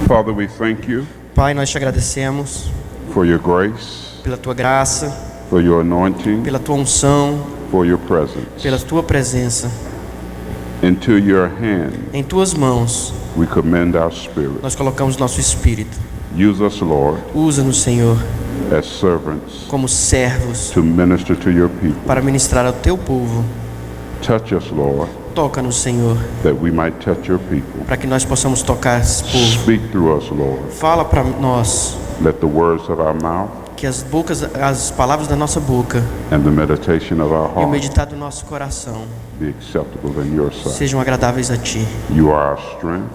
Father, we thank you Pai, nós te agradecemos for your grace, pela tua graça, for your anointing, pela tua unção, for your presence. pela tua presença. Into your hand Em tuas mãos we commend our spirit. nós colocamos nosso espírito. Use us, Lord, Usa-nos, Senhor, as servants como servos to minister to your people. para ministrar ao teu povo. Touch us, Lord, Toca-nos, Senhor, that we might touch your people. para que nós possamos tocar esse povo. Speak through us, Lord. Fala para nós, Let the words of our mouth que as palavras da nossa boca and the meditation of our e o heart meditar do nosso coração be acceptable in your sight. sejam agradáveis a ti. You are our strength.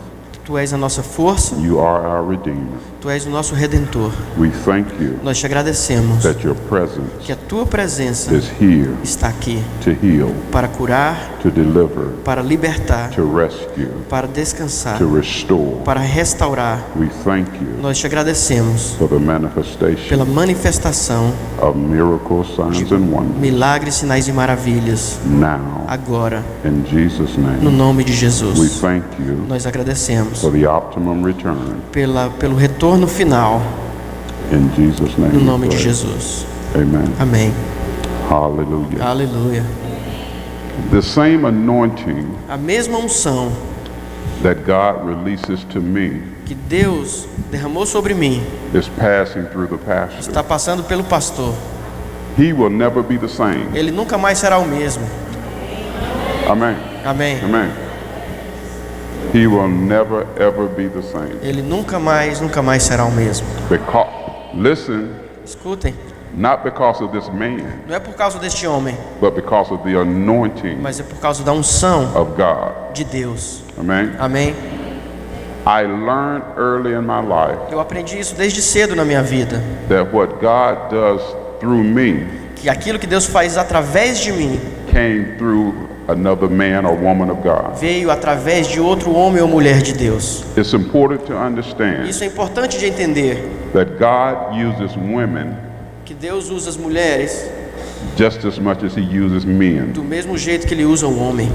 Tu és a nossa força, You are our Redeemer. tu és o nosso Redentor. We thank you Nós te agradecemos that your presence que a tua presença is here está aqui to heal, para curar, to deliver, para libertar, to rescue, para descansar, to restore. para restaurar. We thank you Nós te agradecemos for the manifestation pela manifestação of miracles, signs, and wonders milagres, sinais e maravilhas now agora, in Jesus' no name. nome de We Jesus. thank you Nós agradecemos for the optimum return pelo retorno final, in Jesus' name. no we nome de pray. Jesus. Amen. Amém. Hallelujah. Aleluia. The same anointing A mesma unção that God releases to me que Deus derramou sobre mim is passing through the pastor. está passando pelo pastor. He will never be the same. Ele nunca mais será o mesmo. Amen. Amém. Amen. He will never ever be the same. Ele nunca mais será o mesmo. Because, listen, Escutem, not because of this man, não é por causa deste homem, but because of the anointing mas é por causa da unção of God. de Deus. Amen. Amém. I learned early in my life Eu aprendi isso desde cedo na minha vida, that what God does through me que aquilo que Deus faz através de mim came through another man or woman of God. veio através de outro homem ou mulher de Deus. It's important to understand Isso é importante de entender, that God uses women que Deus usa as mulheres just as much as he uses men. do mesmo jeito que Ele usa o homem.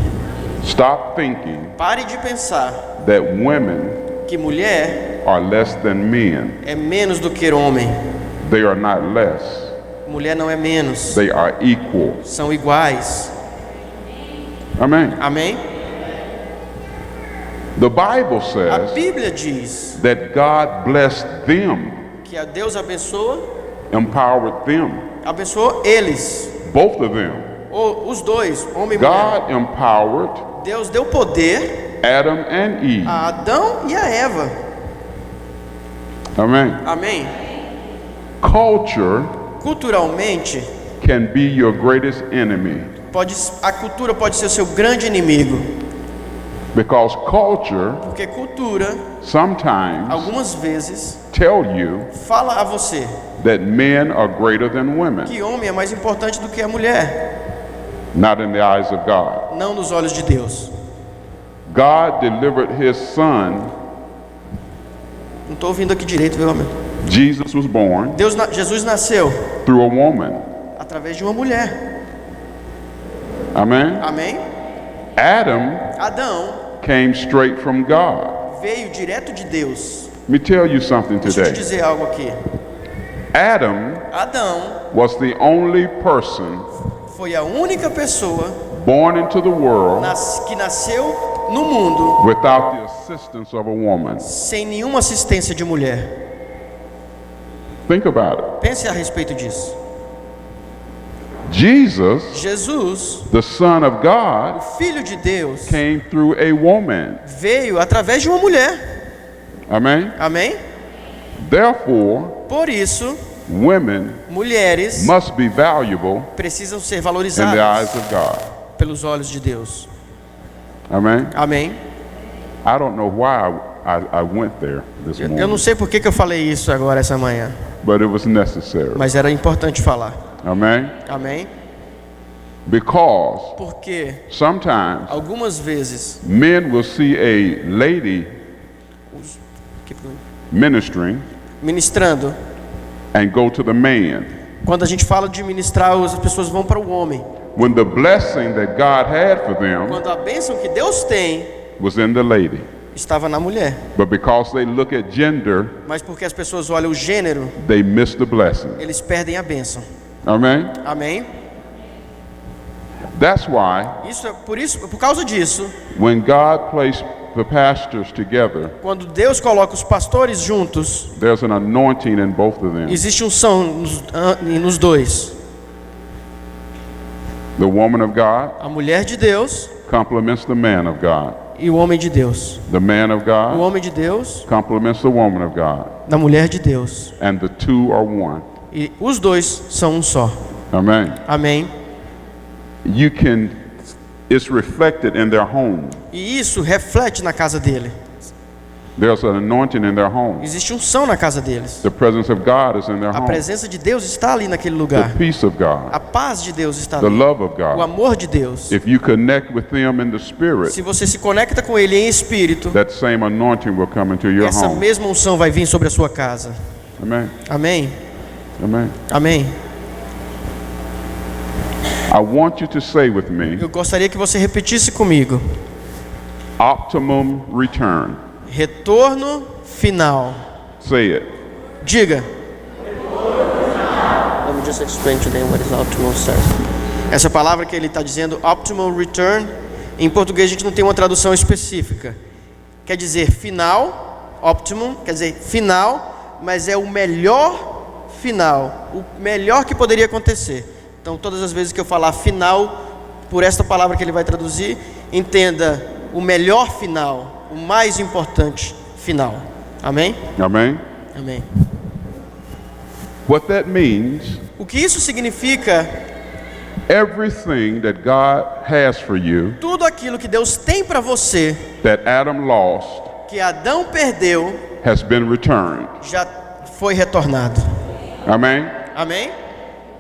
Stop thinking Pare de pensar that women que mulher are less than men. é menos do que homem. They are not less. Mulher não é menos, They are equal. são iguais. Amen. Amém? The Bible A says Bíblia diz that God blessed them, que a Deus abençoa, empowered them, abençoou eles, both of them. os dois, homem e mulher. God empowered Deus deu poder Adam and Eve. a Adão e a Eva. Amen. Amém? Culture Culturalmente, can be your greatest enemy a cultura pode ser o seu grande inimigo, because culture porque cultura, sometimes algumas vezes, tell you fala a você that men are greater than women, que homem é mais importante do que a mulher, not in the eyes of God. não nos olhos de Deus. God delivered his son. Não estou ouvindo aqui direito, viu, amigo? Jesus was born Jesus nasceu through a woman. através de uma mulher. Amen. Amém? Adam Adão came straight from God. veio direto de Deus. Let me tell you something Deixa eu te today. dizer algo aqui. Adam Adão was the only person foi a única pessoa born into the world que nasceu no mundo without the assistance of a woman. sem nenhuma assistência de mulher. Think about it. Pense a respeito disso. Jesus, Jesus, the Son of o God, Filho de Deus, came through a woman. veio através de uma mulher. Amen. Amém? Therefore, Por isso, women mulheres must be valuable precisam ser in the valorizadas eyes of God. pelos olhos de Deus. Amen. Amém? I don't know why I went there this Eu não morning, sei por que eu falei isso agora essa manhã, but it was necessary. mas era importante falar. Amen. Amém? Because Porque sometimes algumas vezes men will see a lady ministering ministrando, and go to the man, quando a gente fala de ministrar, as pessoas vão para o homem. when the blessing that God had for them Quando a bênção que Deus tem was in the lady. estava na mulher. But because they look at gender, Mas porque as pessoas olham o gênero, they miss the blessing. eles perdem a bênção. Amen? Amém? That's why Por causa disso, when God placed the pastors together, quando Deus coloca os pastores juntos, there's an anointing in both of them. existe unção nos dois. The woman of God A mulher de Deus complements the man of God. e o homem de Deus. The man of O God homem de Deus complements the woman of God. da mulher de Deus. And the two are one. E os dois são um só. Amen. Amém? It's reflected in their home. E isso reflete na casa dele. There's an anointing in their home. Existe unção na casa deles. The presence of God is in their A home. presença de Deus está ali naquele The lugar. peace of God. A paz de Deus está The ali. love of O God. amor de Deus. If you connect with them in the spirit, Se você se conecta com ele em espírito, that same anointing will come into your essa home. mesma unção vai vir sobre a sua casa. Amen. Amém? Amen. Amém? I want you to say with me, Eu gostaria que você repetisse comigo. optimum return. Retorno final. Say it. Diga. Let me just explain to them what is optimal says. Essa palavra que ele está dizendo, optimal return, em português a gente não tem uma tradução específica. Quer dizer final, optimum, quer dizer final, mas é o melhor final, o melhor que poderia acontecer. Então todas as vezes que eu falar final, por esta palavra que ele vai traduzir, entenda o melhor final, o mais importante final. Amém? Amen. Amém. What that means, O que isso significa? everything that God has for you Tudo aquilo que Deus tem para você, that Adam lost que Adão perdeu, has been returned. já foi retornado. Amen. Amém?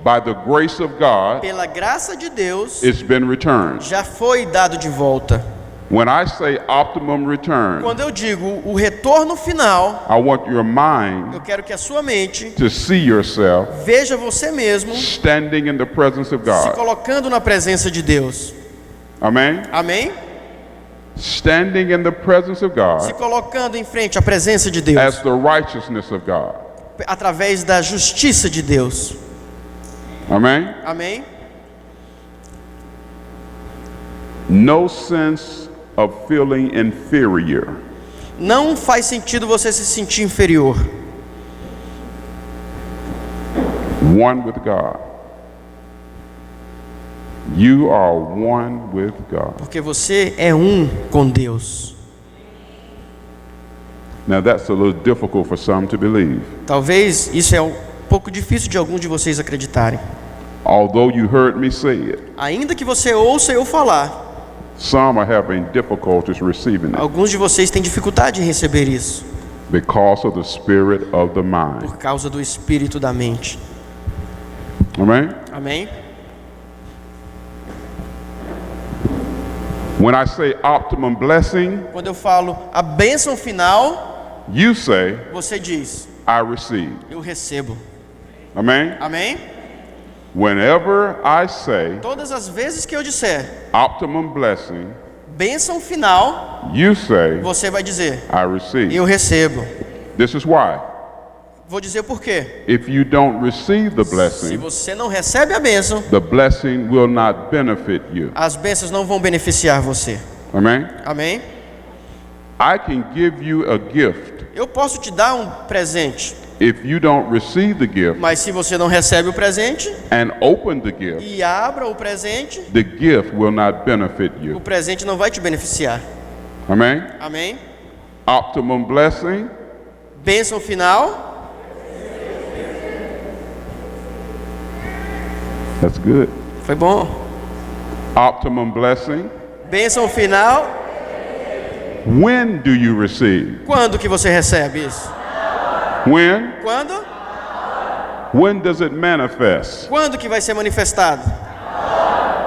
By the grace of God, Pela graça de Deus, it's been returned. já foi dado de volta. When I say optimum return, Quando eu digo o retorno final, I want your mind eu quero que a sua mente to see yourself veja você mesmo standing in the presence of se God. colocando na presença de Deus. Amen. Amém? Standing in the presence of Se God colocando em frente à presença de as Deus, the righteousness of God. através da justiça de Deus. Amen. Amém? No sense of feeling inferior. Não faz sentido você se sentir inferior. One with God. You are one with God. Porque você é um com Deus. Now that's a little difficult for some to believe. Talvez isso é um pouco difícil de alguns de vocês acreditarem. Although you heard me say it, Ainda que você ouça eu falar, some are having difficulties receiving it alguns de vocês têm dificuldade em receber isso, because of the spirit of the mind. por causa do espírito da mente. Amen. Amém? When I say optimum blessing, Quando eu falo a bênção final, you say, você diz, I receive. eu recebo. Amen. Amém? Whenever I say Todas as vezes que eu disser optimum blessing, bênção final, you say, você vai dizer, I receive. eu recebo. This is why. Vou dizer por quê. If you don't receive the Se blessing, você não recebe a bênção, the blessing will not benefit you. as bênçãos não vão beneficiar você. Amen. Amém? I can give you a gift. Eu posso te dar um presente, If you don't receive the gift mas se você não recebe o presente and open the gift, e abra o presente, the gift will not benefit o you. presente não vai te beneficiar. Amen. Amém? Optimum blessing, Bênção final, that's good. foi bom. Optimum blessing. Bênção final, When do you receive? quando que você recebe isso? When? Quando? When does it manifest? Quando que vai ser manifestado?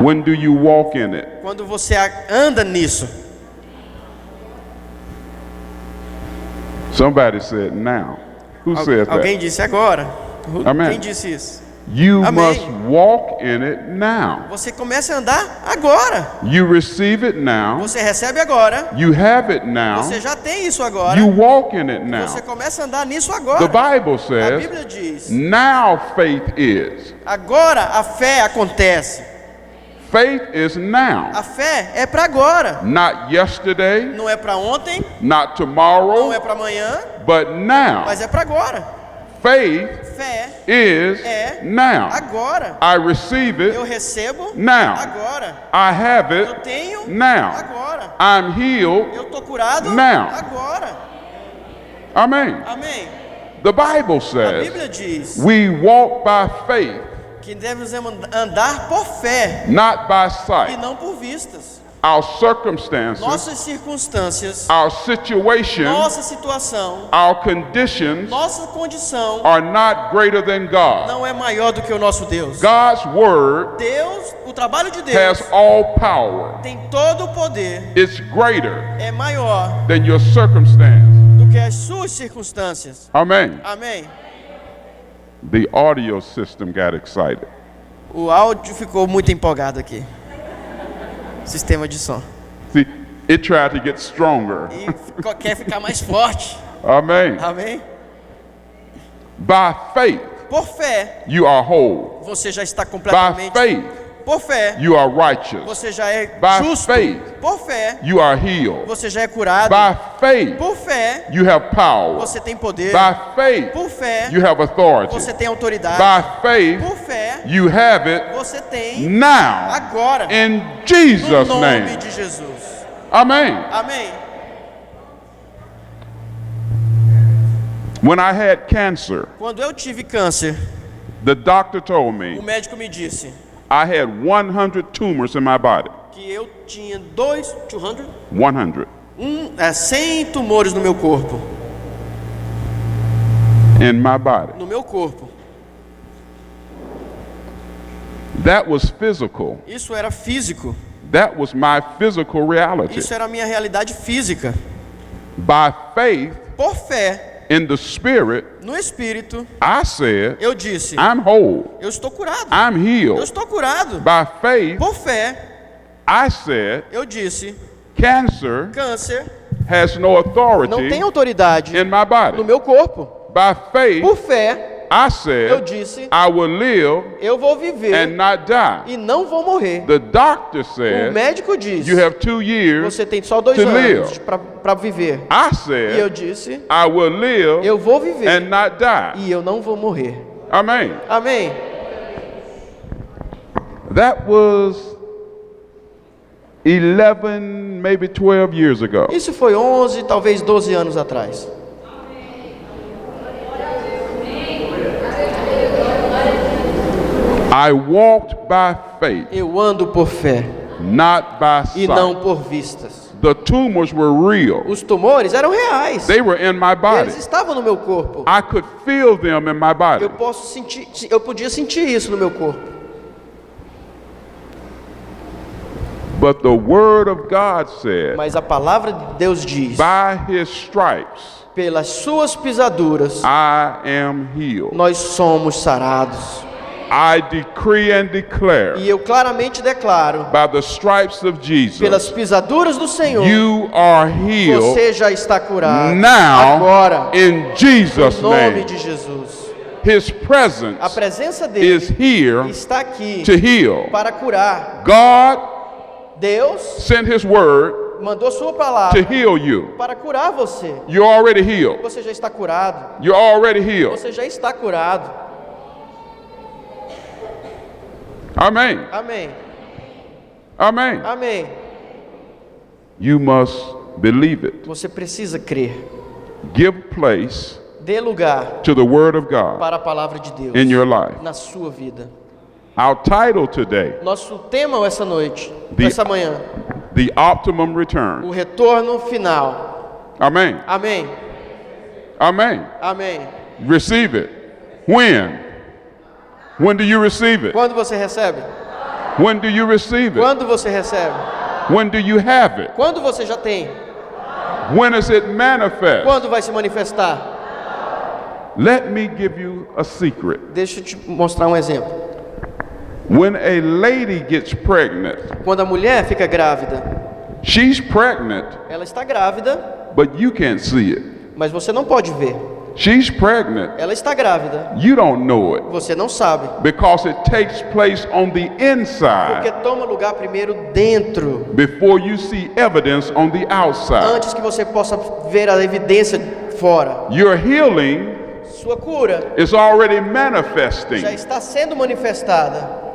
When do you walk in it? Quando você anda nisso. Somebody said now. Who said Alguém that? disse agora. Amém. Quem disse isso? You Amém. must walk in it now. Você começa a andar agora. You receive it now. Você recebe agora. You have it now. Você já tem isso agora. You walk in it now. Você começa a andar nisso The agora. Bible A says, Bíblia diz: now faith is. agora a fé acontece. Faith is now. A fé é para agora. Not yesterday, Não é para ontem, not não tomorrow, é para amanhã, but now. mas é para agora. Faith Fé is é now. agora. I receive Eu it recebo now. agora. I have Eu it tenho now. agora. I'm healed. Eu tô curado Now. agora. Amen. Amém. The Bible A says Bíblia diz we walk by faith, que devemos andar por fé not by e sight. não por vistas. Our circumstances, Nossas circunstâncias, our situation, nossa situação, our conditions nossa condição are not greater than God. não é maior do que o nosso Deus. God's word Deus, o trabalho de Deus has all power. tem todo o poder, It's greater é maior than your circumstance. do que as suas circunstâncias. Amen. Amém. The audio system got excited. O áudio ficou muito empolgado aqui. Sistema de som. See, it tried to get stronger. E quer ficar mais forte. Amen. Amém? By faith, Por fé, you are whole. você já está By completamente. faith, Por fé, you are righteous. você já é By justo. faith, Por fé, you are healed. você já é curado. By faith, Por fé, you have power. você tem poder. By faith, Por fé, you have authority. você tem autoridade. By faith, Por fé, you have it você tem now. agora. In No Jesus' nome name. de Jesus. Amen. Amém. When I had cancer, Quando eu tive câncer, the doctor told o me médico me disse I had 100 tumors in my body. que eu tinha 200, 100 100 tumores no meu corpo. in my body. No meu corpo. That was physical. Isso era físico. That was my physical reality. Isso era a minha realidade física. By faith Por fé, in the spirit, no espírito, I said, eu disse: I'm whole. eu estou curado. I'm Eu healed. estou curado. By faith, Por fé, I said, eu disse: cancer câncer has no não authority tem autoridade in my no body. meu corpo. By faith, Por fé, I eu said, disse: I will live eu vou and viver not die. e não vou morrer. The doctor O said, médico disse: you have 2 years. você tem só 2 to anos live. para viver. I E eu said, disse: I will live eu vou and viver not die. e eu não vou morrer. Amen. Amém. That was 11, maybe 12 years ago. Isso foi 11, talvez 12 anos atrás. I walked by faith, Eu ando por fé not by e não sight. por vistas. The tumors were real. Os tumores eram reais. They were in my body. Eles estavam no meu corpo. I could feel them in my body. Eu podia sentir isso no meu corpo. But the word of God said, Mas a palavra de Deus diz: by his stripes pelas suas pisaduras I am healed. nós somos sarados. I decree and declare, E eu claramente declaro: by the stripes of Jesus, pelas pisaduras do Senhor, you are healed você já está curado. now Agora, in Jesus' em nome name. de Jesus. His presence A presença dele is here está aqui to heal. para curar. God Deus sent his word mandou sua to palavra heal you. para curar você. You're already healed. Você já está curado. You're already healed. Você já está curado. Amen. Amém. Amen. Amém. You must believe it. Você precisa crer. Give place Dê lugar to the word of God para a palavra de Deus in your life. na sua vida. Our title today, Nosso tema essa noite, The- essa manhã, the optimum o return. retorno final. Amen. Amém. Amen. Amém. Receive it. When? When do you receive it? Quando você recebe? When do you receive it? Quando você recebe? When do you have it? Quando você já tem? When is it manifest? Quando vai se manifestar? Let me give you a secret. Deixa eu te mostrar um exemplo. When a lady gets pregnant, Quando a mulher fica grávida, she's pregnant, ela está grávida, but you can't see it. mas você não pode ver. She's pregnant, Ela está grávida, you don't know it, você não sabe. because it takes place on the Porque inside toma lugar primeiro dentro, before you see evidence on the outside. antes que você possa ver a evidência fora. Your healing Sua cura is already manifesting. já está sendo manifestada.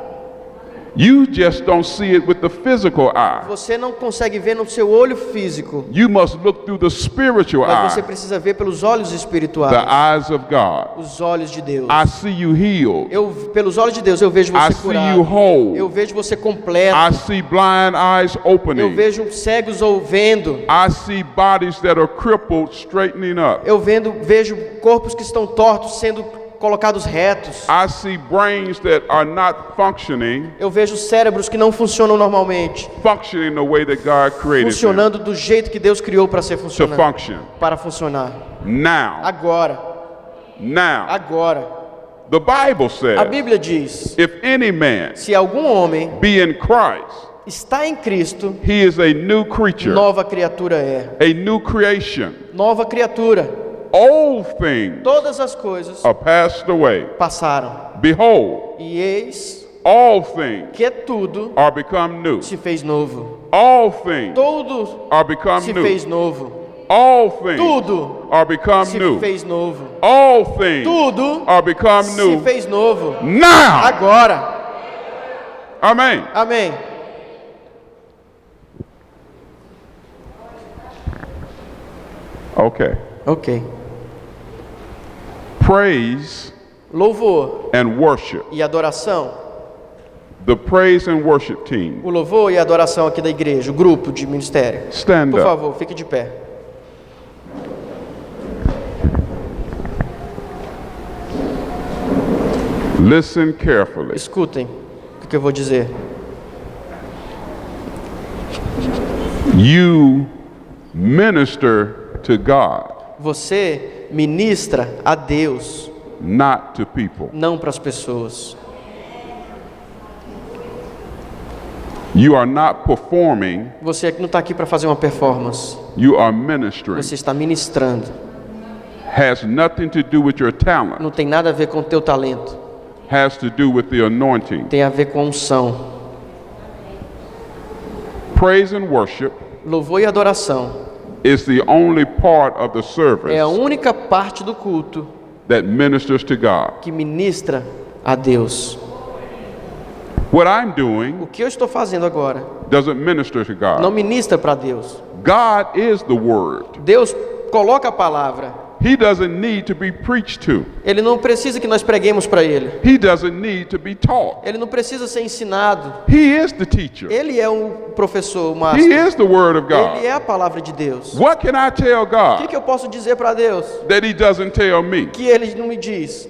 You just don't see it with the physical eye. Você não consegue ver no seu olho físico, You must look through the spiritual mas você eye, precisa ver pelos olhos the espirituais, eyes of God. os olhos de Deus. I see you healed. Pelos olhos de Deus, eu vejo I você see curado. you whole. Eu vejo você completo. I see blind eyes Eu opening. vejo cegos ouvendo. I see bodies that are crippled straightening up. Eu vejo corpos que estão tortos sendo colocados retos. I see brains that are not functioning Eu vejo cérebros que não funcionam normalmente, functioning the way that God created them funcionando do jeito que Deus criou para ser to funcionar. function. Para funcionar. Now, Agora. the Bible A says, Bíblia diz: if any man se algum homem be in Christ, está em Cristo, he is a new creature, nova criatura é. a new creation. Nova criatura. Old things Todas as coisas are passed away. passaram. Behold, E eis all things que tudo are become new. se fez novo. All things Tudo are become se new. fez novo. All things Tudo are become se new. fez novo. All things Tudo are become se new. fez novo. Now. Agora. Amen. Amém. Okay. Ok. Praise Louvor and worship. e adoração. The praise and worship team. O louvor e a adoração aqui da igreja, o grupo de ministério. Stand Por up. favor, fique de pé. Listen carefully. Escutem o que eu vou dizer. You minister to God, Você ministra a Deus, not to people. não para as pessoas. You are not performing, Você não está aqui para fazer uma performance. you are ministering. Você está ministrando. Has nothing to do with your talent. Não tem nada a ver com o teu talento. Has to do with the anointing. Tem a ver com a unção. Praise and worship Louvor e adoração is the only part of the é a service única parte do culto that ministers to God. que ministra a Deus. What I'm doing O que eu estou fazendo agora doesn't minister to não God. ministra para Deus. God is the Word. Deus coloca a palavra. He doesn't need to be preached to. Ele não precisa que nós preguemos para Ele. He doesn't need to be taught. Ele não precisa ser ensinado. He is the teacher. Ele é um professor, o He máster. is the Word of God. Ele é a palavra de Deus. What can I tell O God que eu posso dizer para Deus that He doesn't tell me? que Ele não me diz?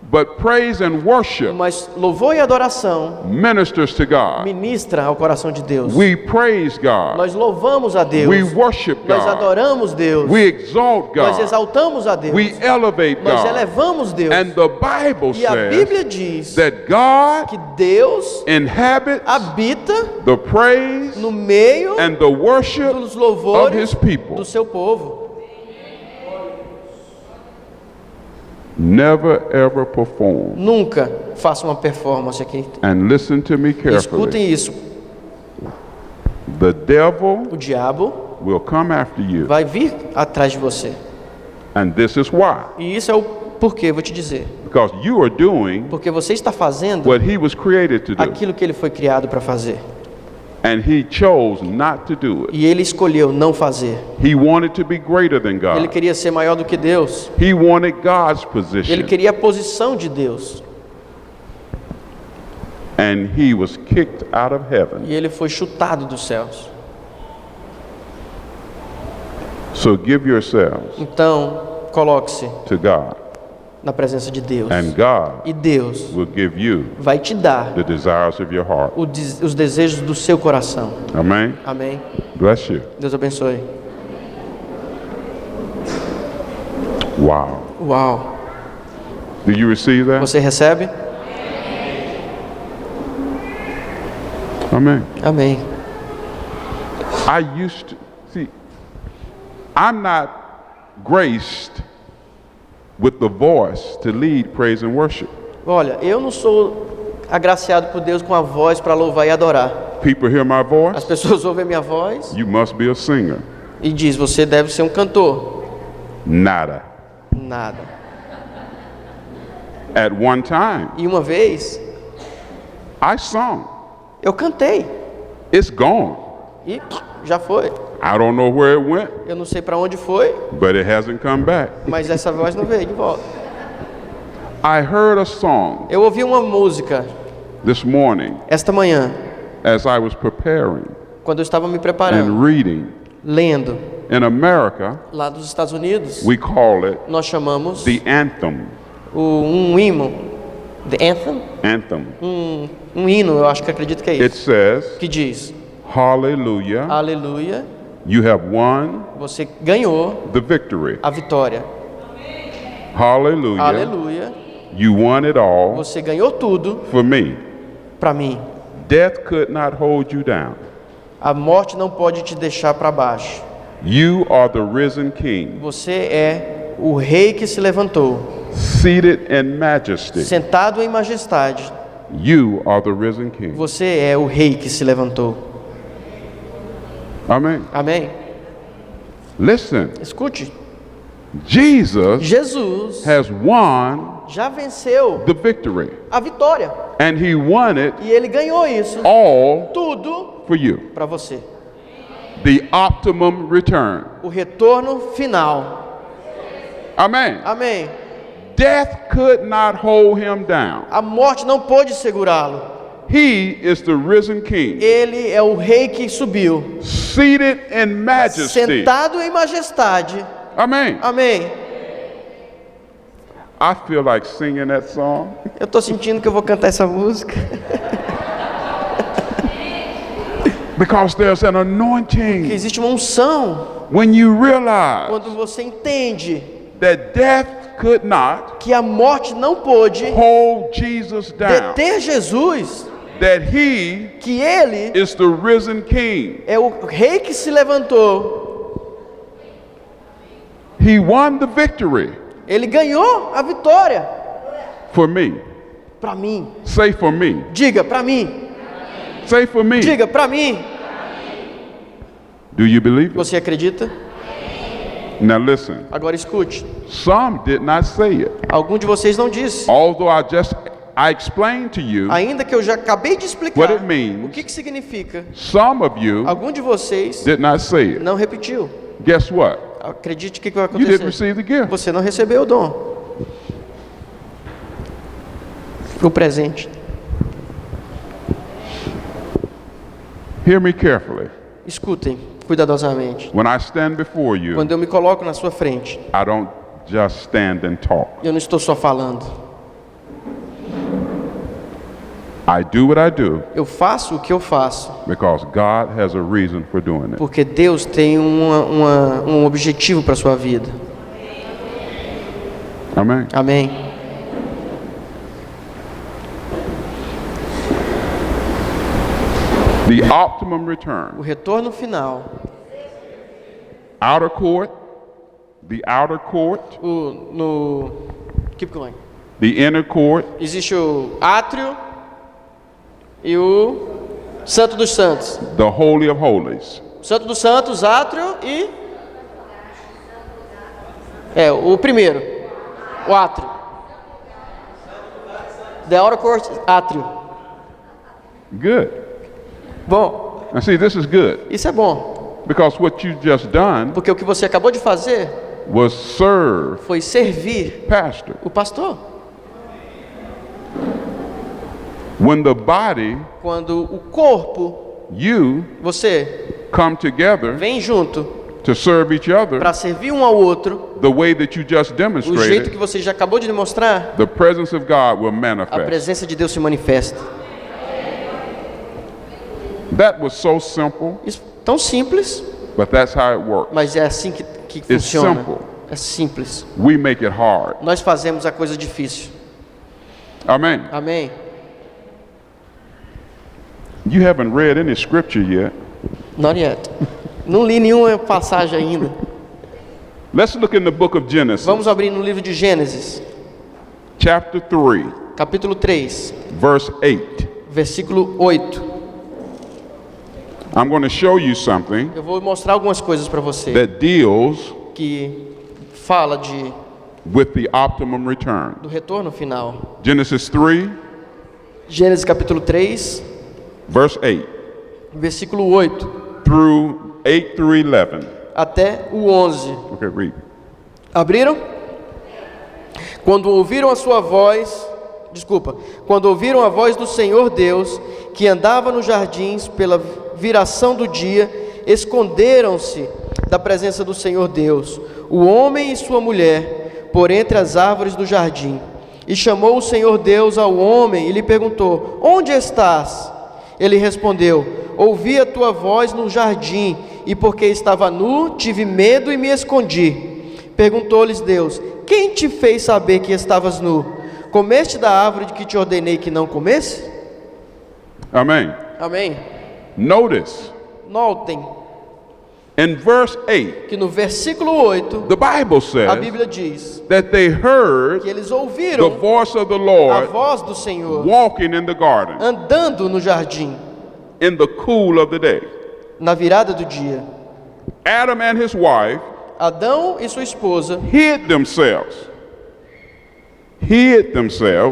But praise and worship Mas louvor e adoração ministers to God. ministra ao coração de Deus. We praise God. Nós louvamos a Deus. We worship Nós God. adoramos Deus. We exalt Nós God. exaltamos a Deus. We elevate Nós God. elevamos Deus. And the Bible E a says Bíblia diz that God que Deus inhabits habita the praise no meio and the worship dos of louvores His people. do seu povo. Never ever perform. Nunca faça uma performance aqui. And listen to me carefully. Escutem isso. The devil O diabo will come after you. vai vir atrás de você. And this is why. E isso é o porquê, vou te dizer. Because you are doing Porque você está fazendo what he was created to do. aquilo que ele foi criado para fazer. And he chose not to do it. E ele escolheu não fazer. He wanted to be greater than Ele God. queria ser maior do que Deus. He wanted God's Ele position. queria a posição de Deus. And he was kicked out of heaven. E ele foi chutado dos céus. So give yourselves Então, coloque-se to God. na presença de Deus. And God E Deus will give you vai te dar the desires of your heart. os desejos do seu coração. Amen. Amém? Bless you. Deus abençoe. Wow. Uau! Do you receive that? Você recebe? Amen. Amém. I used to, see, I'm not graced with the voice to lead praise and worship. Olha, eu não sou agraciado por Deus com a voz para louvar e adorar. People hear my As voice, pessoas ouvem a minha voz you must be a singer. e diz: você deve ser um cantor. Nada. Nada. At one time, E uma vez I sung. eu cantei It's gone. e já foi. I don't know where it went, Eu não sei para onde foi, but it hasn't come back. mas essa voz não veio de volta. I heard a song Eu ouvi uma música this morning esta manhã, as I was preparing quando eu estava me and preparando, reading. lendo. In America, Lá dos Estados Unidos, we call it nós chamamos the anthem. um hino, the anthem, Anthem. um hino, eu acho que acredito que é It isso, says, que diz: Hallelujah, aleluia, you have won você ganhou the victory. a vitória. Hallelujah, Aleluia, you won it all você ganhou tudo for me. para mim. Death could not hold you down. A morte não pode te deixar para baixo. You are the risen King, Você é o rei que se levantou, seated in majesty. sentado em majestade. You are the risen King. Você é o rei que se levantou. Amen. Amém? Listen, Escute, Jesus Jesus has won já venceu the victory, a vitória. and he won it E ele ganhou isso all tudo for you. para você. The optimum return. O retorno final. Amen. Amém. Death could not hold him down. A morte não pôde segurá-lo. He is the risen King, Ele é o rei que subiu, seated in majesty. sentado em majestade. Amen. Amém. I feel like singing that song. Eu estou sentindo que eu vou cantar essa música. Because there's an Que anointing existe uma unção when you realize quando você entende that death could not que a morte não pôde hold Jesus down. deter Jesus, That he que ele is the risen King. é o rei que se levantou. He won the victory Ele ganhou a vitória for me. para mim. Say for me. Diga para mim. Say for me. Diga para mim. Do you believe it? Você acredita? Now listen. Agora escute. Some did not say it. Algum de vocês não disse. Although I explained to you Ainda que eu já acabei de explicar what it means. o que significa. Some of you Algum de vocês did not say it. não repetiu. Guess what? Acredite o que vai You didn't acontecer. receive the gift. Você não recebeu o dom. O presente. Hear me carefully. Escutem cuidadosamente. When I stand before you, Quando eu me coloco na sua frente, I don't just stand and talk. eu não estou só falando. I do what I do Eu faço o que eu faço because God has a reason for doing it. porque Deus tem um objetivo para a sua vida. Amen. Amém. The optimum return. O retorno final. Outer court, the outer court, Keep going. the inner court, Existe o átrio e o Santo dos Santos. the Holy of Holies. Santo dos Santos, átrio e... o primeiro. O átrio. The outer court, átrio. Good. Bom, Now see, this is good isso é bom. because what you just done Porque o que você acabou de fazer was serve foi servir pastor. o pastor. When the body, Quando o corpo, you você, come together vem junto to serve each other para servir um ao outro, the way that you just o jeito demonstrated, que você já acabou de demonstrar, the presence of God will a manifest. presença de Deus se manifesta. That was so simple, Isso tão simples, but that's how it works. mas é assim que It's funciona. simple, É simples. We make it hard. Nós fazemos a coisa difícil. Amen. Amém? You haven't read any scripture yet. Not yet. Não li nenhuma passagem ainda. Let's look in the book of Genesis, Vamos abrir no livro de Gênesis, chapter 3, capítulo 3, verse 8. versículo 8. I'm going to show you something Eu vou mostrar algumas coisas para você that deals que fala with the optimum return. do retorno final. Genesis 3, Gênesis capítulo 3, verse 8 versículo 8 8 through 11. até o 11. Okay, read. Abriram? Quando ouviram a voz do Senhor Deus, que andava nos jardins pela viração do dia, esconderam-se da presença do Senhor Deus, o homem e sua mulher, por entre as árvores do jardim. E chamou o Senhor Deus ao homem e lhe perguntou: onde estás? Ele respondeu: ouvi a tua voz no jardim, e porque estava nu, tive medo e me escondi. Perguntou-lhes Deus: quem te fez saber que estavas nu? Comeste da árvore de que te ordenei que não comesse? Amen. Amém. Notice Notem in verse 8, que no versículo 8, the Bible a says Bíblia diz that they heard que eles the ouviram voice of the a Lord voz do Senhor walking in the garden andando no jardim, in the cool of the day. na virada do dia. Adam and his wife Adão e sua esposa hid themselves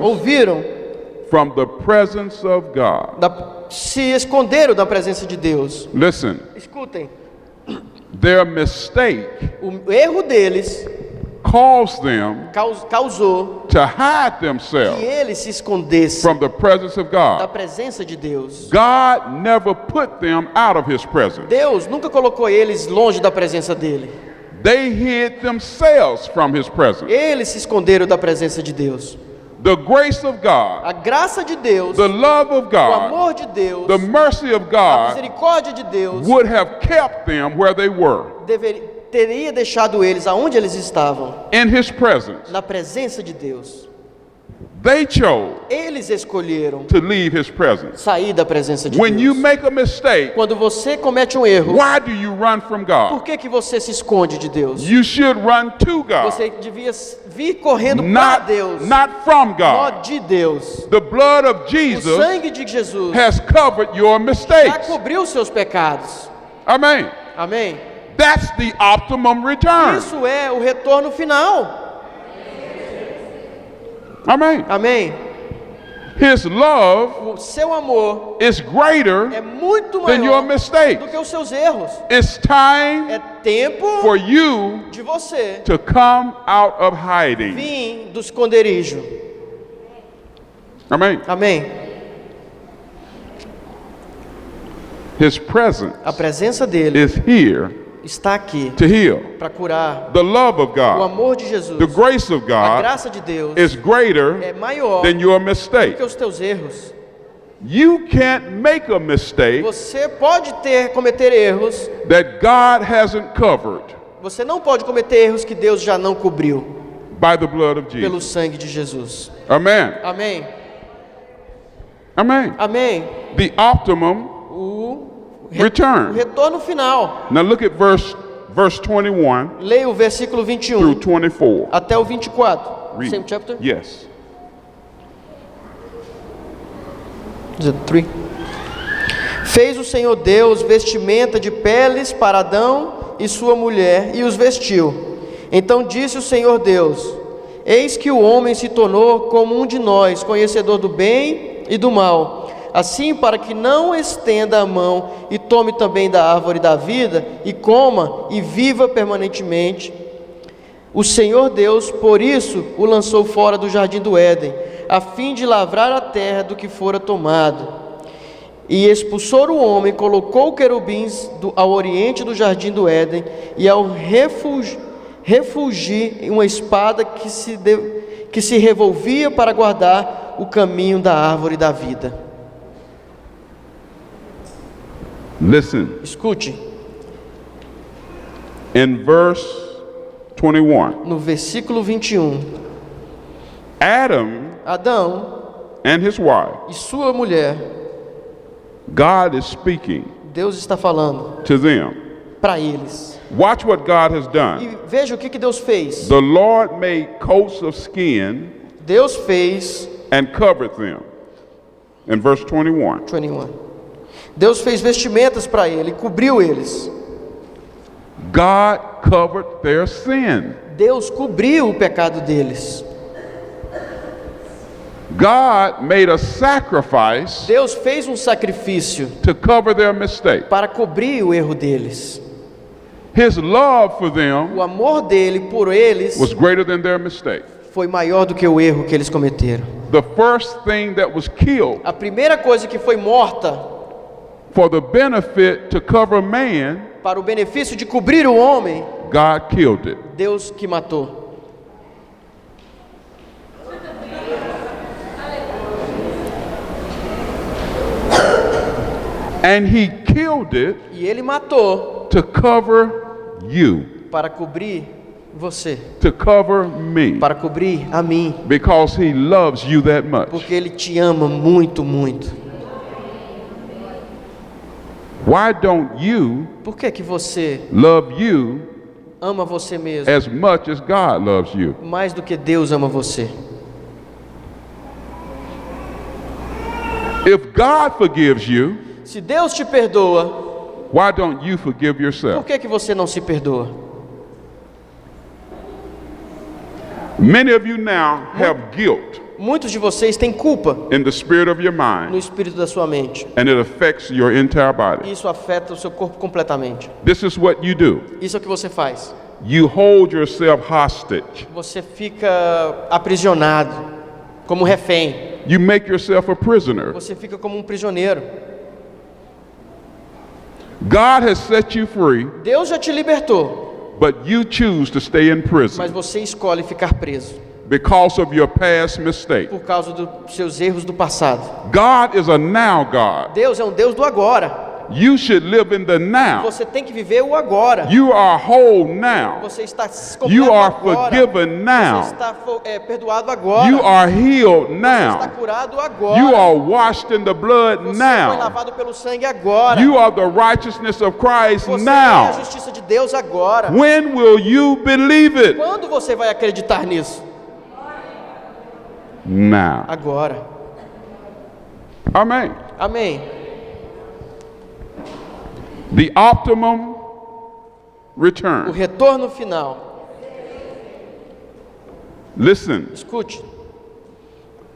ouviram, from the presence of God. se esconderam da presença de Deus. Listen, Escutem, their mistake o erro deles caused them causou to hide que themselves eles se escondessem from the presence of da God. presença de Deus. God never put them out of his presence. Deus nunca colocou eles longe da presença dele. They hid themselves from his presence. Eles se esconderam da presença de Deus. The grace of God, A graça de Deus, the love of o God, amor de Deus, the mercy of a God misericórdia de Deus would have kept them where they were, teria deixado eles aonde eles estavam, in his presence. na presença de Deus. They chose Eles escolheram to leave his presence. sair da presença de When you Deus. make a mistake, Quando você comete um erro, why do you run from por God? que você se esconde de Deus? You should run to God, Você devia vir correndo para not, Deus, not from não God. de Deus. The blood of O Jesus sangue de Jesus has covered your já mistakes. cobriu os seus pecados. Amen. Amém? That's the optimum return. Isso é o retorno final. Amen. Amém? His love O seu amor is greater é muito than your maior do mistakes. que os seus erros. It's time É tempo for you de você to come out of hiding. vir do esconderijo. Amen. Amém? His presence A presença dele is here está aqui to heal. para curar. The love of O God, amor de Jesus, the grace of a God graça de Deus is greater é maior than your do mistake. que os teus erros. You can't make a mistake Você pode cometer erros, that God hasn't covered você não pode cometer erros que Deus já não cobriu by the blood of pelo Jesus. sangue de Jesus. Amen. Amém? Amen. Amém? The optimum O return. retorno final. Now look at verse 21 Leia o versículo through 21 24. até o 24. Read. Same chapter? Yes. Is it 3? Fez o Senhor Deus vestimenta de peles para Adão e sua mulher e os vestiu. Então disse o Senhor Deus: eis que o homem se tornou como um de nós, conhecedor do bem e do mal. Assim, para que não estenda a mão e tome também da árvore da vida e coma e viva permanentemente. O Senhor Deus, por isso, o lançou fora do jardim do Éden, a fim de lavrar a terra do que fora tomado. E expulsou o homem, colocou querubins ao oriente do jardim do Éden, e ao refugir uma espada que se revolvia para guardar o caminho da árvore da vida. Listen. Escute, In verse 21. no versículo 21. Adam Adão and his wife, e sua mulher, God is speaking Deus está falando to them. para eles. Watch what God has done. E veja o que Deus fez. The Lord made coats of skin Deus fez and covered them. In verse 21. 21. Deus fez vestimentas para ele, cobriu eles. God covered their sin. Deus cobriu o pecado deles. God made a sacrifice Deus fez um sacrifício to cover their mistake. para cobrir o erro deles. His love for them O amor dele por eles was greater than their mistake. foi maior do que o erro que eles cometeram. The first thing that was killed A primeira coisa que foi morta for the benefit to cover man, para o benefício de cobrir o homem, God killed it. Deus que matou. And he killed it E ele matou to cover you, para cobrir você, to cover me, para cobrir a mim, because he loves you that much. porque ele te ama muito, muito. Why don't you Por que você love you ama você mesmo as much as God loves you? mais do que Deus ama você? If God forgives you, Se Deus te perdoa, why don't you forgive por yourself? que você não se perdoa? Many of you now have guilt Muitos de vocês têm culpa in the spirit of your no mind, espírito da sua mente. and it affects your entire body. Isso afeta o seu corpo completamente. This is what you do. Isso é o que você faz. You hold yourself hostage. Você fica aprisionado, como refém. You make yourself a prisoner. Você fica como um prisioneiro. God has set you free, Deus já te libertou, but you choose to stay in prison mas você escolhe ficar preso because of your past mistake. por causa dos seus erros do passado. God is a now God. Deus é um Deus do agora. You should live in the now. Você tem que viver o agora. You are whole now. Você está You completo are agora. forgiven now. Você está perdoado agora. You are healed Você está now. curado agora. You are washed in the blood Você foi now. lavado pelo sangue agora. You are the righteousness of Christ Você é a now. justiça de Deus agora. When will you believe it? Quando você vai acreditar nisso? Now. Agora. Amen. Amém. The optimum O return. retorno final. Listen. Escute.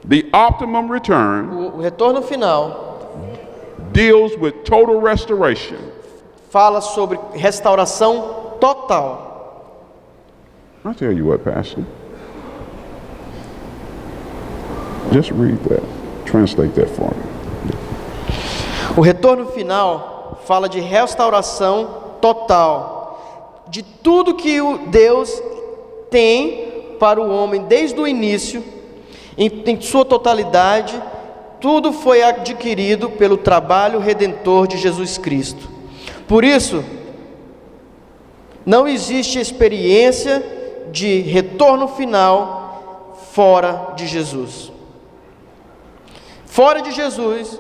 The optimum return O retorno final deals with total restoration. fala sobre restauração total. I'll tell you what, Pastor. Just read that. Translate that for me. O retorno final fala de restauração total de tudo que o Deus tem para o homem desde o início, em sua totalidade. Tudo foi adquirido pelo trabalho redentor de Jesus Cristo. Por isso, não existe experiência de retorno final fora de Jesus. Fora de Jesus,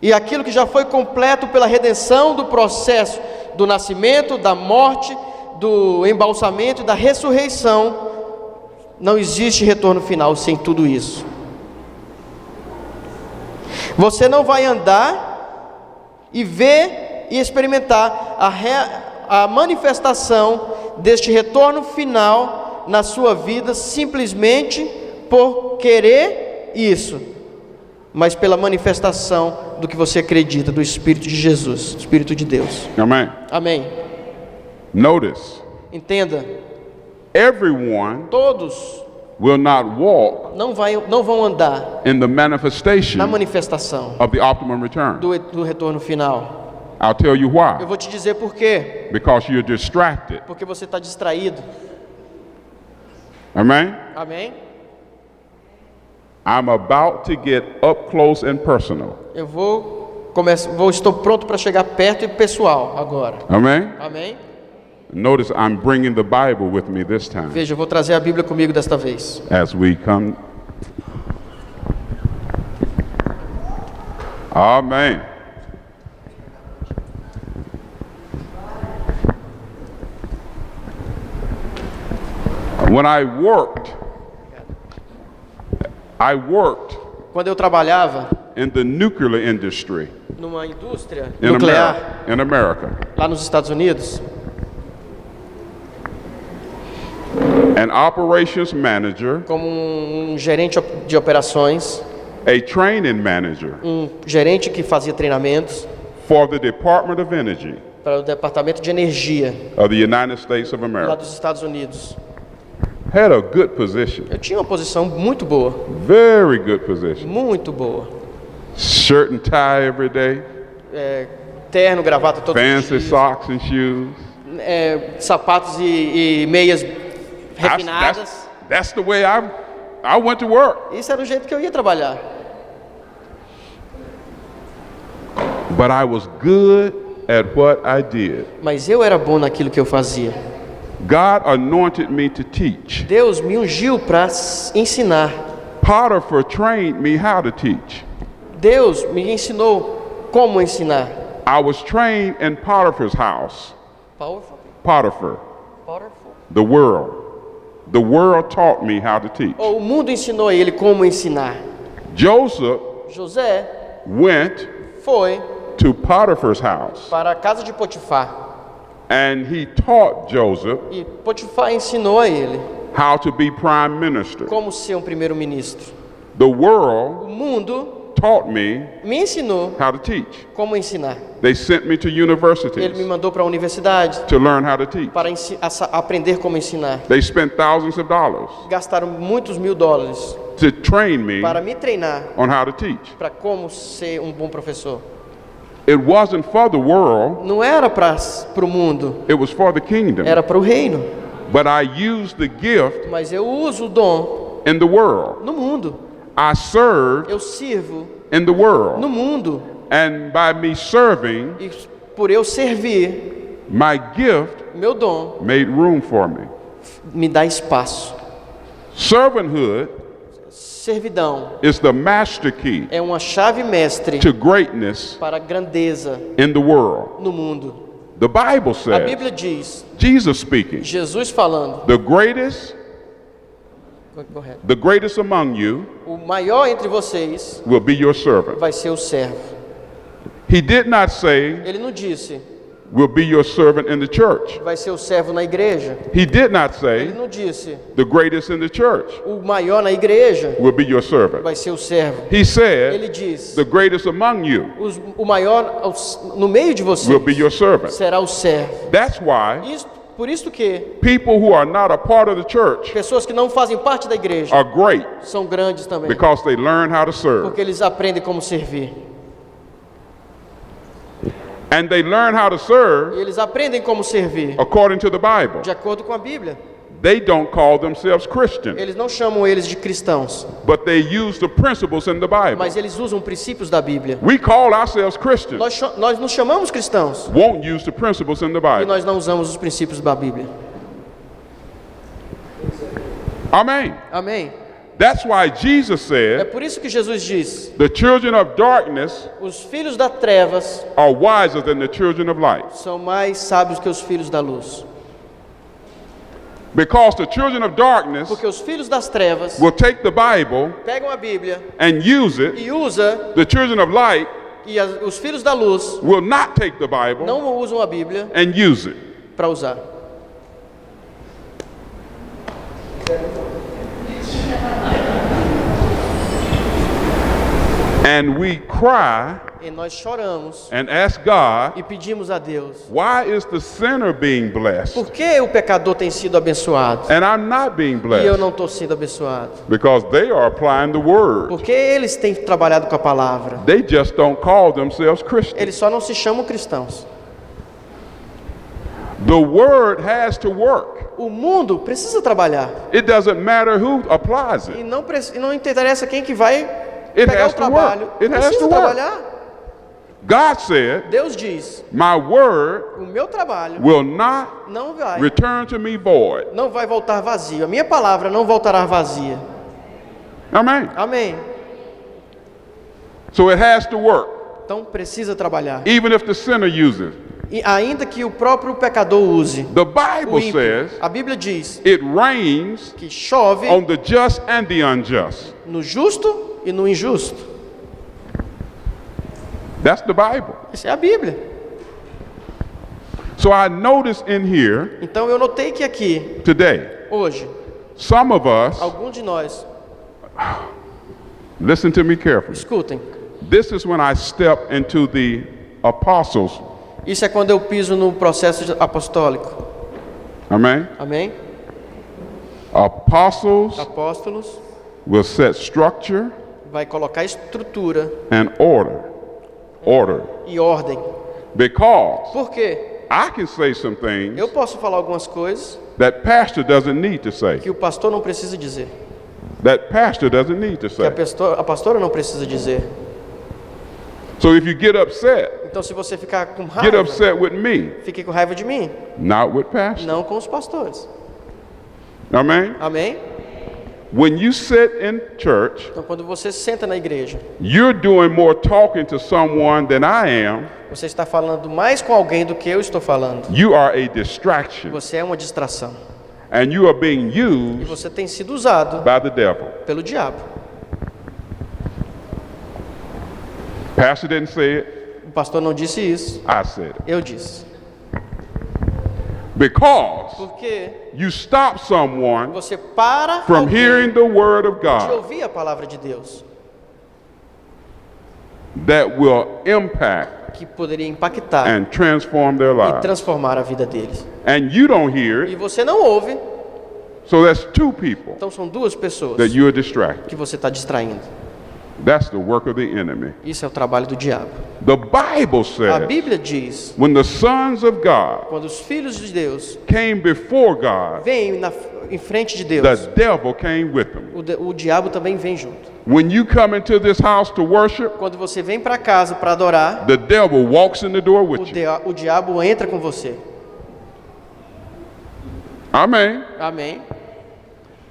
e aquilo que já foi completo pela redenção do processo do nascimento, da morte, do embalsamento e da ressurreição, não existe retorno final sem tudo isso. Você não vai andar e ver e experimentar a manifestação deste retorno final na sua vida simplesmente por querer isso, mas pela manifestação do que você acredita, do Espírito de Jesus, do Espírito de Deus. Amen. Amém. Notice, Entenda, everyone todos will not walk não vão andar in the manifestation na manifestação of the optimum return. do retorno final. I'll tell you Eu why. vou te dizer por quê. Because you're distracted. Porque você está distraído. Amen. Amém? I'm about to get up close and personal. Estou pronto para chegar perto e pessoal agora. Amen. Amém? Notice I'm bringing the Bible with me this time Veja, eu vou trazer a Bíblia comigo desta vez. as we come. Amen. When I worked Quando eu trabalhava in the nuclear industry numa indústria in nuclear America. lá nos Estados Unidos, An operations manager, como gerente de operações, a training manager gerente que fazia treinamentos for the Department of Energy para o Departamento de Energia of the United States of lá America. dos Estados Unidos. Had a good position, Eu tinha uma posição muito boa, very good position. muito boa. Shirt and tie every day, Terno, gravata todo fancy dia, socks and shoes. sapatos e meias That's, refinadas. that's the way I went to work. Isso era o jeito que eu ia trabalhar. But I was good at what I did. Mas eu era bom naquilo que eu fazia. God anointed me to teach. Deus me ungiu para ensinar. Potiphar trained me how to teach. Deus me ensinou como ensinar. I was trained in Potiphar's house. Powerful. Potiphar, Powerful. the world. The world taught me how to teach. O mundo ensinou a ele como ensinar. Joseph José went foi to Potiphar's house para a casa de Potifar and he taught Joseph e Potifar ensinou a ele how to be prime minister. como ser um primeiro-ministro. The world O mundo taught me me ensinou how to teach. como ensinar. They sent me to Ele me universities mandou para a universidade to learn how to teach. para aprender como ensinar. They spent thousands of dollars Gastaram muitos $1000 to train me para me treinar on how to teach. para como ser um bom professor. It wasn't for the world, Não era para o mundo, it was for the kingdom. era para o reino. But I used the gift Mas eu uso o dom in the world. no mundo. I served Eu sirvo in the world. no mundo. And by me serving, E por eu servir, my gift meu dom made room for me. me dá espaço. Servanthood Servidão is the master key é uma chave mestre to greatness para a grandeza in the world. no mundo. The Bible A says, Bíblia diz, Jesus speaking, Jesus falando, the greatest correto, the greatest among you o maior entre vocês will be your servant. vai ser o servo. He did not say Ele não disse, will be your servant in the church. vai ser o servo na igreja. He did not Ele say não disse, the greatest in the church o maior na igreja will be your servant. vai ser o servo. He Ele said diz, the greatest among you o maior no meio de vocês will be your servant. será o servo. That's why Por isso que people who are not a part of the church pessoas que não fazem parte da igreja are great são grandes também, because they learn how to serve. porque eles aprendem como servir. And they learn how to serve E eles aprendem como servir according to the Bible. de acordo com a Bíblia. They don't call themselves Christian, Eles não chamam eles de cristãos, but they use the principles in the Bible. mas eles usam princípios da Bíblia. We call ourselves Christians, Nós nos chamamos cristãos won't use the principles in the e Bible. nós não usamos os princípios da Bíblia. Amen. Amém? That's why Jesus É said, por isso que Jesus diz, the children of darkness os filhos das trevas are wiser than the children of light. são mais sábios que os filhos da luz. Because the children of darkness Porque os filhos das trevas will take the Bible pegam a Bíblia and use it. e usa, The children of light e os filhos da luz will not take the Bible não usam a Bíblia and use it. para usar. And we cry E nós choramos and ask God, e pedimos a Deus, why is the sinner being blessed por que o pecador tem sido abençoado and I'm not being e eu blessed? não estou sendo abençoado? Because they are applying the word. Porque eles têm trabalhado com a palavra. They just don't call themselves Christians. Eles só não se chamam cristãos. The word has to work. O mundo precisa trabalhar. It doesn't matter who applies it. E não interessa quem que vai It pegar has o to trabalho. work. It has Precisa to work. trabalhar. God said, Deus diz, my word o meu trabalho will not não vai, return to me void. não vai voltar vazio. A minha palavra não voltará vazia. Amen. Amém. So it has to work, Então precisa trabalhar. even if the sinner uses. E ainda que o próprio pecador use. The O Bible ímpio. says A Bíblia diz it rains que chove on the just and the unjust. no justo e no injusto. That's the Bible. Essa é a Bíblia. So I noticed in here Então eu notei que aqui, today, hoje, some of us, alguns de nós, listen to me carefully. escutem, This is when I step into the apostles. isso é quando eu piso no processo apostólico. Amen. Amém? Apostles Apóstolos will set structure vai colocar estrutura and order. Order. e ordem. Because Por quê? I can say some things Eu posso falar algumas coisas that pastor doesn't need to say. que o pastor não precisa dizer, That pastor doesn't need to que say. a pastora não precisa dizer. So if you get upset, Então se você ficar com get raiva, upset with me, fique com raiva de mim, not with pastor. não com os pastores. Amen. Amém? When you sit in church, Então quando você senta na igreja, you're doing more talking to someone than I am. você está falando mais com alguém do que eu estou falando. You are a distraction, Você é uma distração. and you are being E used você tem sido usado by the devil. pelo diabo. Pastor didn't say it, O pastor não disse isso, I said it. eu disse. Because Porque you stop someone você para from alguém hearing the word of de God ouvir a palavra de Deus, that will impact que poderia impactar and transform their e lives. transformar a vida deles. And you don't hear E it, você não ouve, so that's two people então são duas pessoas that you are distracted. que você está distraindo. That's the work of the enemy. Isso é o trabalho do diabo. The Bible A says Bíblia diz, when the sons of God quando os filhos de Deus came before God, vêm em frente de Deus, the devil came with them. o diabo também vem junto. When you come into this house to worship, Quando você vem para casa para adorar, the devil walks in the door with you. o diabo entra com você. Amen. Amém?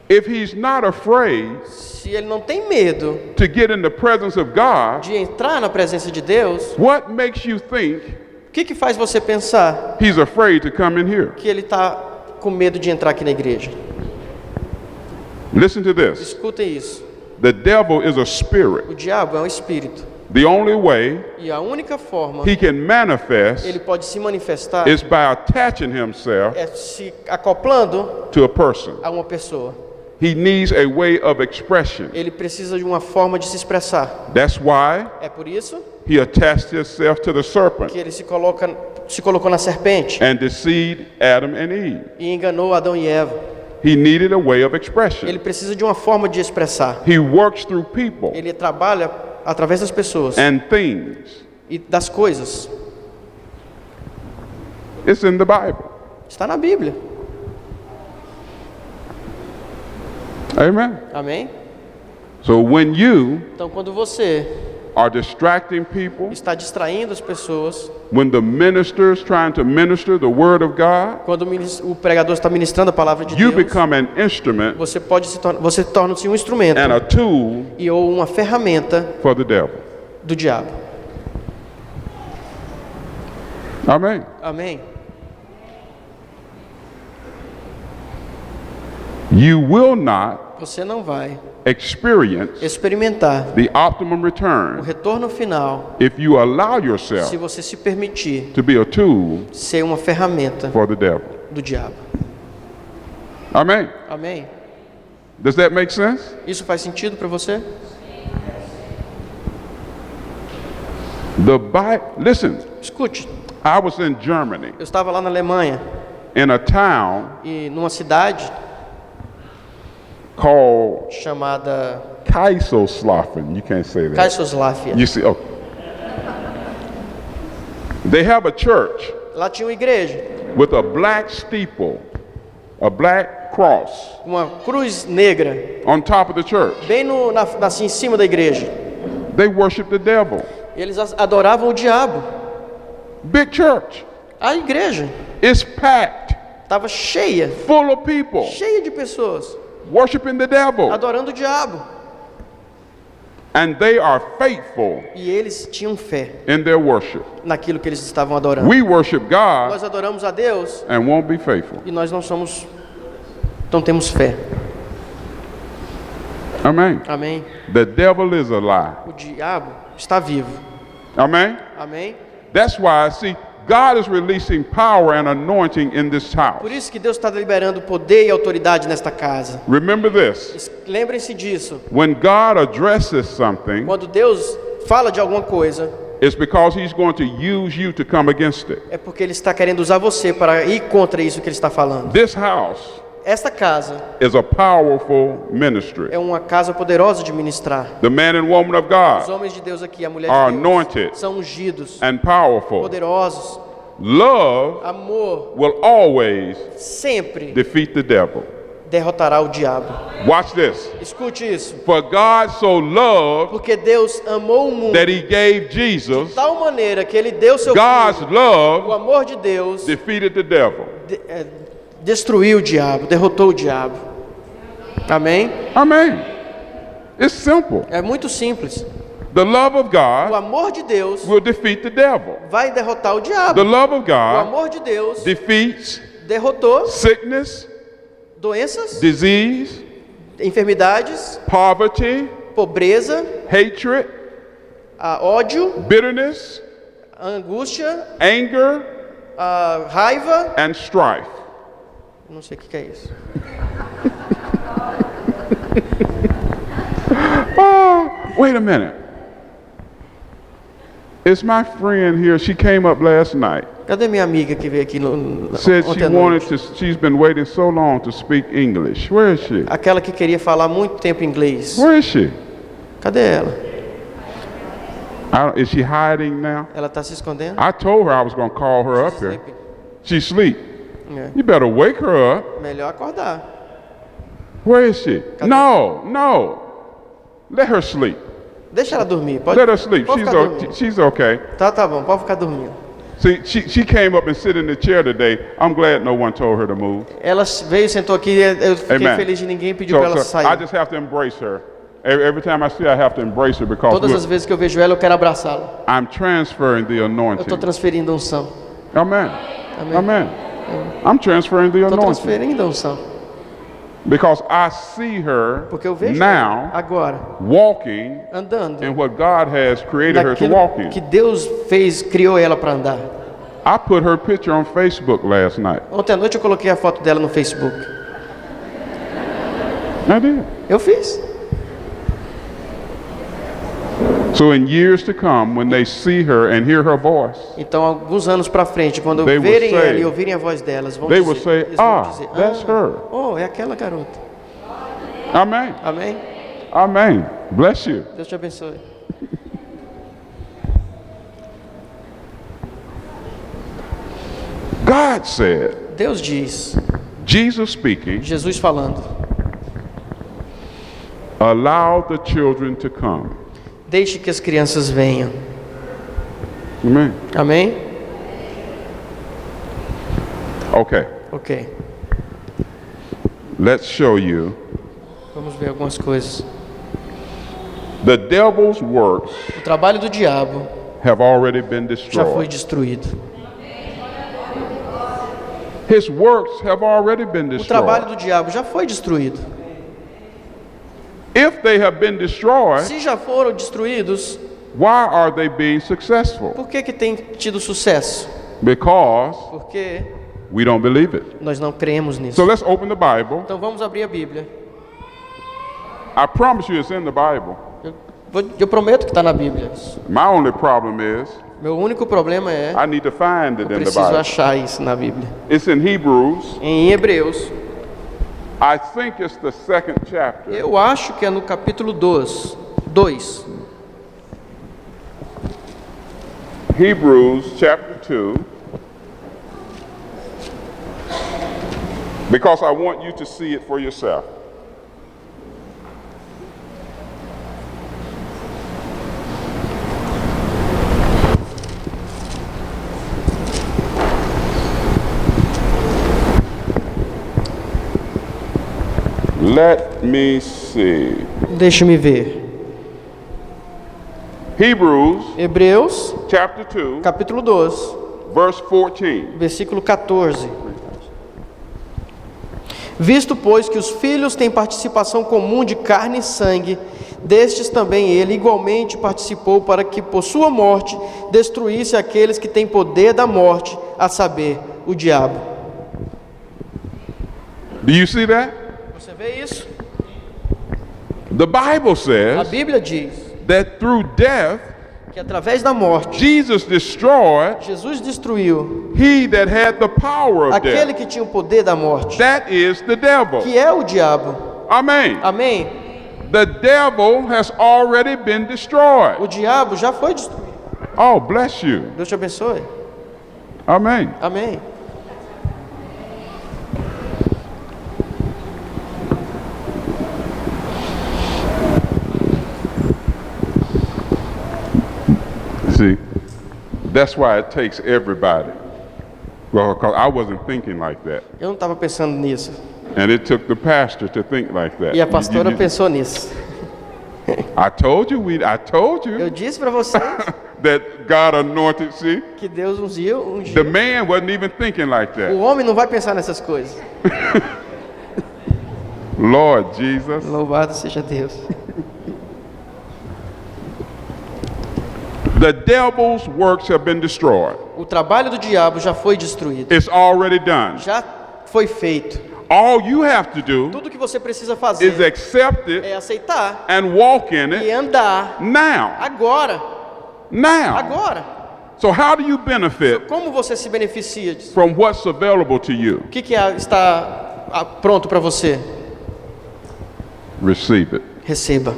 If he's not afraid Se ele não tem medo to get in the presence of God, de entrar na presença de Deus, what makes you think o que faz você pensar he's afraid to come in here? que ele está com medo de entrar aqui na igreja? Listen to this. Escutem isso. The devil is a spirit. O diabo é um espírito. The only way E a única forma he can manifest ele pode se manifestar is by attaching himself é se acoplando to a person. a uma pessoa. He needs a way of expression. Ele precisa de uma forma de se expressar. That's why É por isso he attached himself to the serpent que ele se colocou na serpente and deceived Adam and Eve. e enganou Adão e Eva. He needed a way of expression. Ele precisa de uma forma de expressar. He works through people Ele trabalha através das pessoas and things. e das coisas. It's in the Bible. Está na Bíblia. Amen. Amém? So when you Então, quando você are distracting people, está distraindo as pessoas, when the minister's trying to minister the word of God, quando o pregador está ministrando a palavra de you Deus, become an instrument você torna-se um instrumento and a tool ou uma ferramenta for the devil. do diabo. Amen. Amém? You will not Você não vai experience experimentar the optimum o return retorno final if you allow se yourself você se permitir to be a tool ser uma ferramenta for the devil. do diabo. Amen. Amém? Does that make sense? Isso faz sentido para você? The Bible, listen, Escute, I was in Germany, eu estava lá na Alemanha in a town e numa cidade called chamada Kaiserslautern. You can't say that. Kaiserslautern. You see, okay. They have a church Lá tinha uma igreja, with a black steeple, a black cross uma cruz negra, on top of the church. bem assim em cima da igreja. They worship the devil. Eles adoravam o diabo. Big church. A igreja It's packed, estava cheia, full of people cheia de pessoas worshiping the devil. adorando o diabo. And they are faithful E eles tinham fé in their worship. naquilo que eles estavam adorando. We worship God Nós adoramos a Deus and won't be faithful. e nós não temos fé. Amen. Amém? The devil is a lie. O diabo está vivo. Amen. Amém? That's why, see, God is releasing power and anointing in this house. Por isso que Deus está liberando poder e autoridade nesta casa. Remember this. Lembrem-se disso. When God addresses something, Quando Deus fala de alguma coisa, it's because he's going to use you to come against it. é porque Ele está querendo usar você para ir contra isso que Ele está falando. This house Esta casa is a powerful ministry. é uma casa poderosa de ministrar. The man and woman of Os God homens de Deus aqui, a mulher are de Deus, anointed são ungidos, and powerful. poderosos. Love Amor will always sempre defeat the devil. derrotará o diabo. Watch this. Escute isso. For God so loved Porque Deus amou o mundo that he gave de Jesus. tal maneira que Ele deu seu God's filho. O love amor de Deus defeated the devil. destruiu o diabo, derrotou o diabo. Amém? Amen. It's simple. É muito simples. The love of O God amor de Deus will defeat the devil. vai derrotar o The diabo. love of O God amor de Deus defeats derrotou sickness, doenças, disease, enfermidades, poverty, pobreza, hatred, ódio, bitterness, angústia, anger, raiva. and strife. Não sei o que é isso. Oh, wait a minute. It's my friend here. She came up last night. Cadê minha amiga que veio aqui Said she ontem à wanted noite? to, she's been waiting so long to speak English. Where is she? Aquela que queria falar muito tempo inglês. Where is she? Cadê ela? Is she hiding now? Ela está se escondendo? I told her I was going to call her up here. She's asleep. É. You better wake her up. Melhor acordar. Where is she? No. Let her sleep. Deixa ela dormir. Pode, Let her sleep. pode She's, ficar dormindo. she's okay. Tá bom. Pode ficar dormindo. See, she came up and sit in the chair today. I'm glad no one told her to move. Ela veio, sentou aqui. Eu fiquei Amen. feliz de ninguém pediu para ela I sair. just have to embrace her. Every time I see her, I have to embrace her because Todas look, as vezes que eu vejo ela, eu quero abraçá-la. I'm transferring the Eu estou anointing. transferindo a unção. Amen. Amém. Amen. I'm transferring the Estou anointing transferindo a unção. because I see her Porque eu vejo now ela agora, walking andando. in what God has created her to Naquilo walk in. que Deus criou ela para andar. I put her picture on Facebook last night. Ontem à noite eu coloquei a foto dela no Facebook. I did. Eu fiz. So in years to come, when they see her and hear her voice, Então, alguns anos para frente, quando They will verem say- ela e ouvirem a voz delas, vão they dizer, will say, eles vão dizer, that's her. Oh, é aquela garota. Amen. Amém? Amen. Bless you. Deus te abençoe. God said, Deus diz, Jesus speaking, Jesus falando, allow the children to come. deixe que as crianças venham. Amen. Amém? Okay. Ok. Let's show you Vamos ver algumas coisas. the devil's works O trabalho do diabo have already been já foi destroyed. destruído. His works have already been O trabalho destroyed. do diabo já foi destruído. If they have been destroyed, Se já foram destruídos, why are they being successful? por que tem tido sucesso? Because Porque we don't believe it. nós não cremos nisso. So let's open the Bible. Então vamos abrir a Bíblia. I promise you it's in the Bible. Eu prometo que está na Bíblia. My only problem is Meu único problema é I need to find it in the preciso Bible. achar isso na Bíblia. It's in Hebrews. Em Hebreus, I think it's the second chapter. eu acho que é no capítulo 2. Hebrews chapter 2. Because I want you to see it for yourself. Let me see. Deixa-me ver. Hebrews Hebreus, chapter 2, capítulo 12, verse 14. versículo 14. Visto, pois, que os filhos têm participação comum de carne e sangue, destes também ele igualmente participou para que por sua morte destruísse aqueles que têm poder da morte, a saber, o diabo. Do you see that? Você vê isso? The Bible A says Bíblia diz that through death, que através da morte, Jesus destroyed Jesus destruiu he that had the power of aquele death. que tinha o poder da morte, That is the devil. que é o diabo. Amen. Amém? The devil has already been destroyed. O diabo já foi destruído. Oh, bless you. Deus te abençoe. Amen. Amém. See, that's why it takes everybody. Well, because I wasn't thinking like that. Eu não estava pensando nisso. And it took the pastor to think like that. E a pastora pensou nisso. I told you, I told Eu you disse para vocês that God anointed, see? que Deus ungiu. The man wasn't even thinking like O that. homem não vai pensar nessas coisas. Lord Jesus. Louvado seja Deus. The devil's works have been destroyed. O trabalho do diabo já foi destruído. It's already done. Já foi feito. All you have to do Tudo que você precisa is fazer accept it é aceitar and walk in e it andar now. agora. Now. Agora. So how do you benefit Como você se beneficia disso? from what's available to you? O que está pronto para você? Receive it. Receba.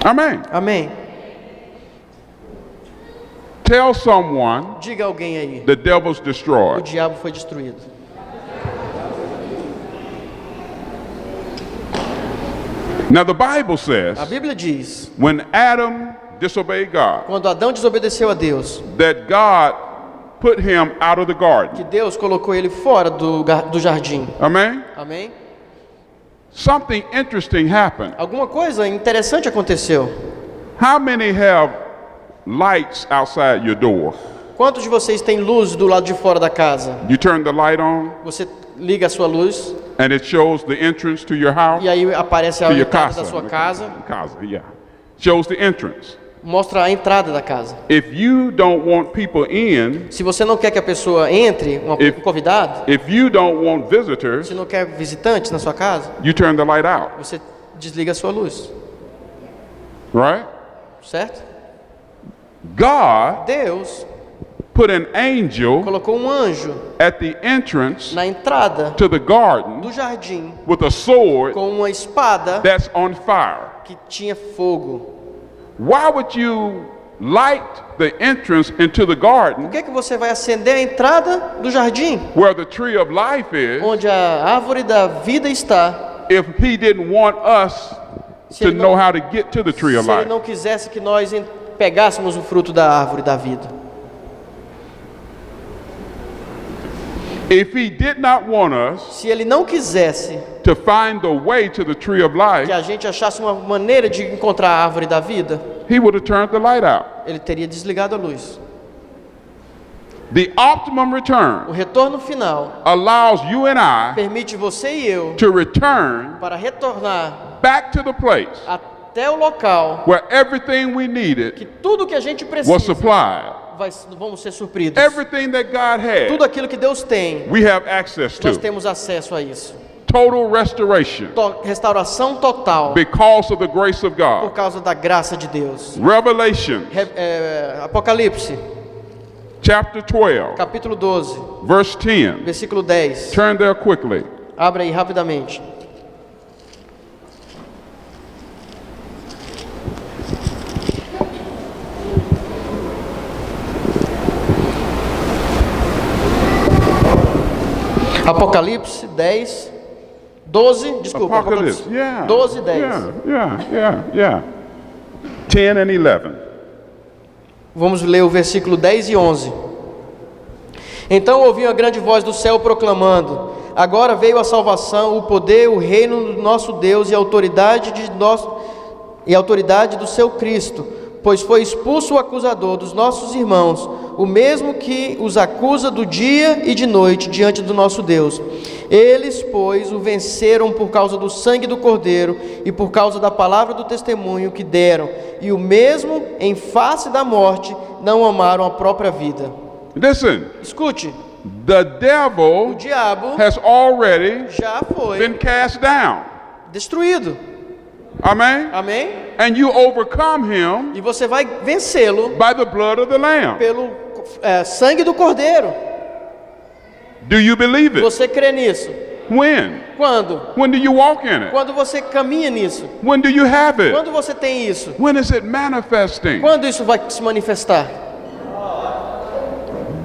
Amen. Amém. Tell someone Diga a alguém aí. the devil's O destroyed. diabo foi destruído. Now the Bible says A Bíblia diz, when Adam disobeyed God, quando Adão desobedeceu a Deus, that God put him out of the garden. que Deus colocou ele fora do jardim. Amen. Amém? Something interesting happened. Alguma coisa interessante aconteceu. How many have lights outside your door? Quantos de vocês têm luz do lado de fora da casa? You turn the light on Você liga a sua luz and it shows the entrance to your house, e aí aparece a to your entrada casa. da sua casa, Casa, yeah. Shows the entrance. mostra a entrada da casa. If you don't want people in, Se você não quer que a pessoa entre, um convidado, if you don't want visitors, se não quer visitantes na sua casa, you turn the light out, você desliga a sua luz, right? certo? God Deus put an angel colocou um anjo at the entrance na entrada to the garden do jardim with a sword com uma espada that's on fire. que tinha fogo. Why would you light the entrance into the garden Por que você vai acender a entrada do jardim, where the tree of life is onde a árvore da vida está, if he didn't want us se to ele know não, how to get to the tree of se ele life? não quisesse que nós pegássemos o fruto da árvore da vida? If he did not want us Se ele não quisesse to find the way to the tree of life, que a gente achasse uma maneira de encontrar a árvore da vida, he would have turned the light out. ele teria desligado a luz. The optimum O return retorno final allows you and I permite você e eu to return para retornar back to the place até o local where everything we que needed tudo que a gente was precisa supplied. vamos ser supridos. Everything that God Tudo had, aquilo que Deus tem, we have access nós to. temos acesso a isso. Total restoration Restauração total because of the grace of por God. causa da graça de Deus. Revelation Apocalipse, chapter 12, capítulo 12, verse 10. versículo 10. Turn there quickly. Abra aí rapidamente. Apocalipse 10, 12, desculpa. Apocalypse. Yeah. 12, 10. Yeah. 10 and 11. Vamos ler o versículo 10 e 11. Então ouvi uma grande voz do céu proclamando: Agora veio a salvação, o poder, o reino do nosso Deus e a autoridade do seu Cristo, pois foi expulso o acusador dos nossos irmãos, o mesmo que os acusa do dia e de noite diante do nosso Deus. Eles, pois, o venceram por causa do sangue do Cordeiro e por causa da palavra do testemunho que deram, e o mesmo, em face da morte, não amaram a própria vida. Listen, Escute, the o devil diabo has already já foi been cast down. destruído. Amen? Amém? And you overcome him E você vai vencê-lo by the blood of the Lamb. pelo sangue do Cordeiro. Do you believe it? Você crê nisso? When? Quando? When do you walk in it? Quando você caminha nisso? When do you have it? Quando você tem isso? When is it manifesting? Quando isso vai se manifestar?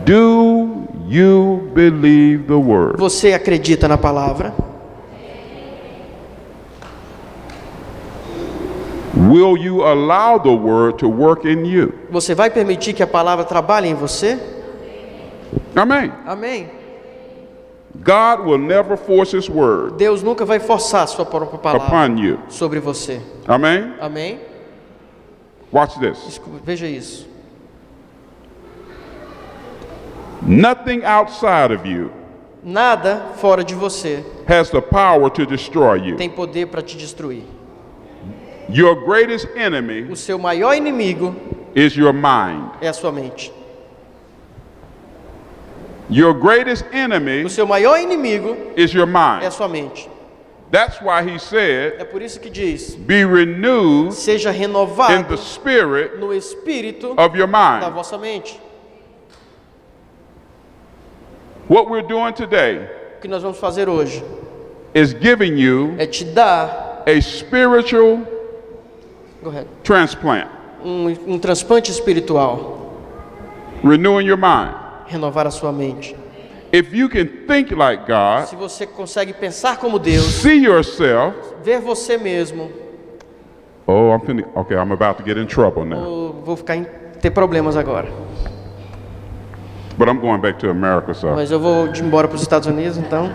Do you believe the word? Você acredita na palavra? Will you allow the word to work in you? Você vai permitir que a palavra trabalhe em você? Amen. Amém. God will never force his word Deus nunca vai forçar a sua própria palavra upon you. sobre você. Amen. Amém? Watch this. Veja isso. Nothing outside of you Nada fora de você has the power to destroy you. tem poder para te destruir. Your greatest enemy O seu maior inimigo is your mind. é a sua mente. Your greatest enemy O seu maior inimigo is your é a mind. sua mente. That's why he said, É por isso que diz: be renewed seja in the renovado spirit no espírito of your da mind. vossa mente. What we're doing today O que nós vamos fazer hoje is giving you é te dar a spiritual transplant, um transplante espiritual, renewing your mind. renovar a sua mente. If you can think like God, Se você consegue pensar como Deus, see yourself. ver você mesmo, Oh, I'm about to get in trouble now. eu vou ter problemas agora. But I'm going back to America, so Mas eu vou embora para os Estados Unidos, então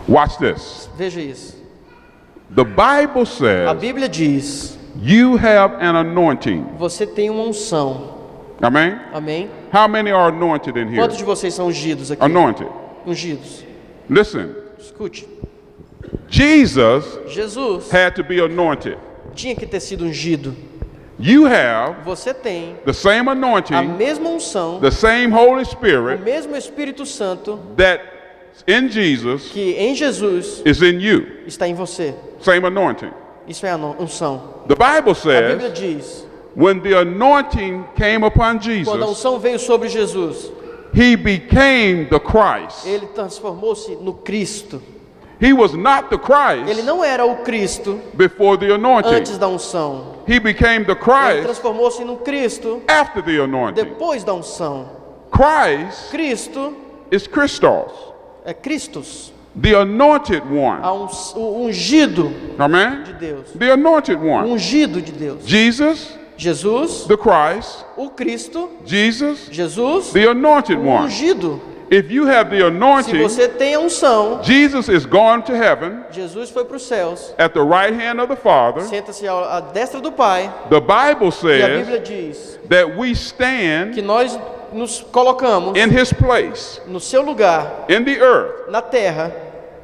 watch this. veja isso. The Bible A says Bíblia diz: you have an anointing. você tem uma unção. Amen? Amém? How many are anointed in here? Quantos de vocês são ungidos aqui? Anointed. Ungidos. Listen, Escute. Jesus Jesus had to be anointed. tinha que ter sido ungido. You have Você tem the same a anointing, mesma unção, the same Holy o Spirit mesmo Espírito Santo that in Jesus que em Jesus is in you. está em você. Same anointing. Isso é a unção. The Bible A Bíblia says diz: when the anointing came upon quando a Jesus, unção veio sobre Jesus, he became the Christ. ele transformou-se no Cristo. He was not the Ele Christ não era o Cristo before the anointing. antes da unção. He became the Ele Christ transformou-se no Cristo after the anointing. depois da unção. Christ Cristo is Christos, é Cristos, the anointed one. o ungido Amen? de Deus. The anointed O one. ungido de Deus. Jesus, Jesus, the Christ, o Cristo, Jesus, Jesus, the anointed o one. ungido. If you have the Se anointing, você tem a unção, Jesus is gone to heaven Jesus foi para os céus, at the right hand of the Father. senta-se à destra do Pai, The Bible e a Bíblia says diz that we stand que nós nos colocamos in his place no seu lugar, in the earth, na terra,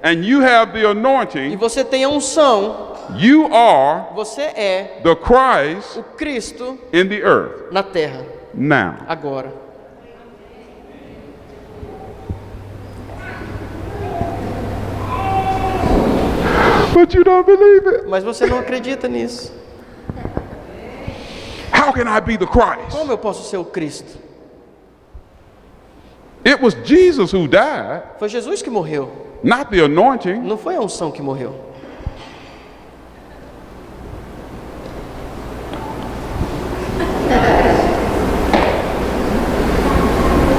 and you have the e anointing. você tem a unção, You are você é the Christ o Cristo in the earth na terra, now. agora. But you don't believe it. Mas você não acredita nisso. How can I be the Christ? Como eu posso ser o Cristo? It was Jesus who died, Foi Jesus que morreu, not the anointing. não foi a unção que morreu.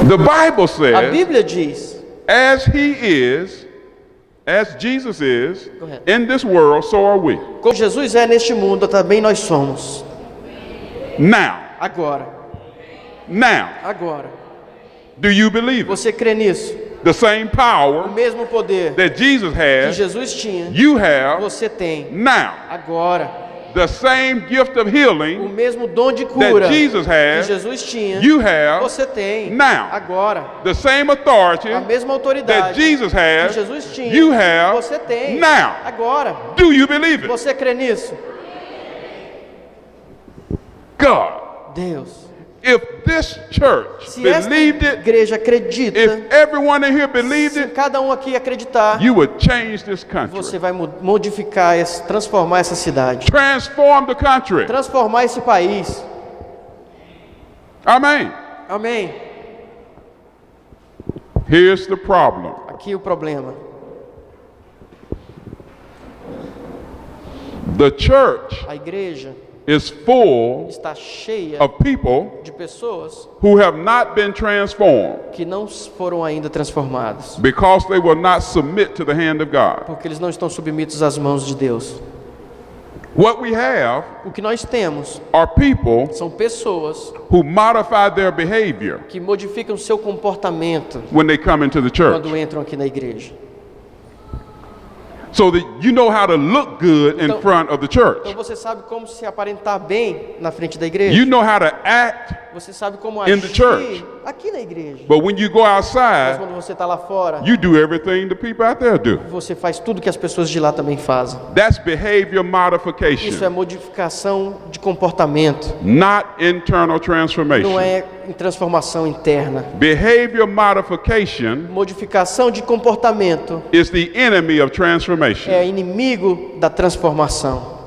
The Bible A says, Bíblia diz: as he is, as Jesus is, Go ahead. in this world, so are we. como Jesus é neste mundo, também nós somos. Now, Agora, now, agora. do you believe it? Você crê nisso? The same o power mesmo poder that Jesus que has, Jesus tinha, you have você tem now. agora. The same gift of O healing mesmo dom de cura that Jesus que has, Jesus tinha, you have você tem now. agora. The same authority A mesma that autoridade Jesus que has, Jesus tinha, you have você tem now. agora. Do you believe it? Você crê nisso? God, Deus, if this church se esta believed it, igreja acredita, if everyone in here believed se it, cada um aqui acreditar, you would change this country. você vai modificar, transformar essa cidade, Transform the country. transformar esse país. Amen. Amém. Here's the problem. Aqui o problema. The church A igreja is full está cheia of people de pessoas who have not been transformed que não foram ainda transformadas, because they will not submit to the hand of God. porque eles não estão submissos às mãos de Deus. What we have O que nós temos are people são pessoas who modify their behavior que modificam seu comportamento when they come into the church quando entram aqui na igreja. so that you know how to look good in Então- front of the church. Então você sabe como se aparentar bem na frente da igreja. You know how to act, Você sabe como in the agir church. aqui na igreja. but when you go Mas outside, quando você está lá fora, you do everything the people out there do. você faz tudo que as pessoas de lá também fazem. That's behavior Isso é modification, modificação de comportamento, not internal não transformation. é em transformação interna. Behavior modification Modificação de comportamento is the enemy of transformation. é inimigo da transformação.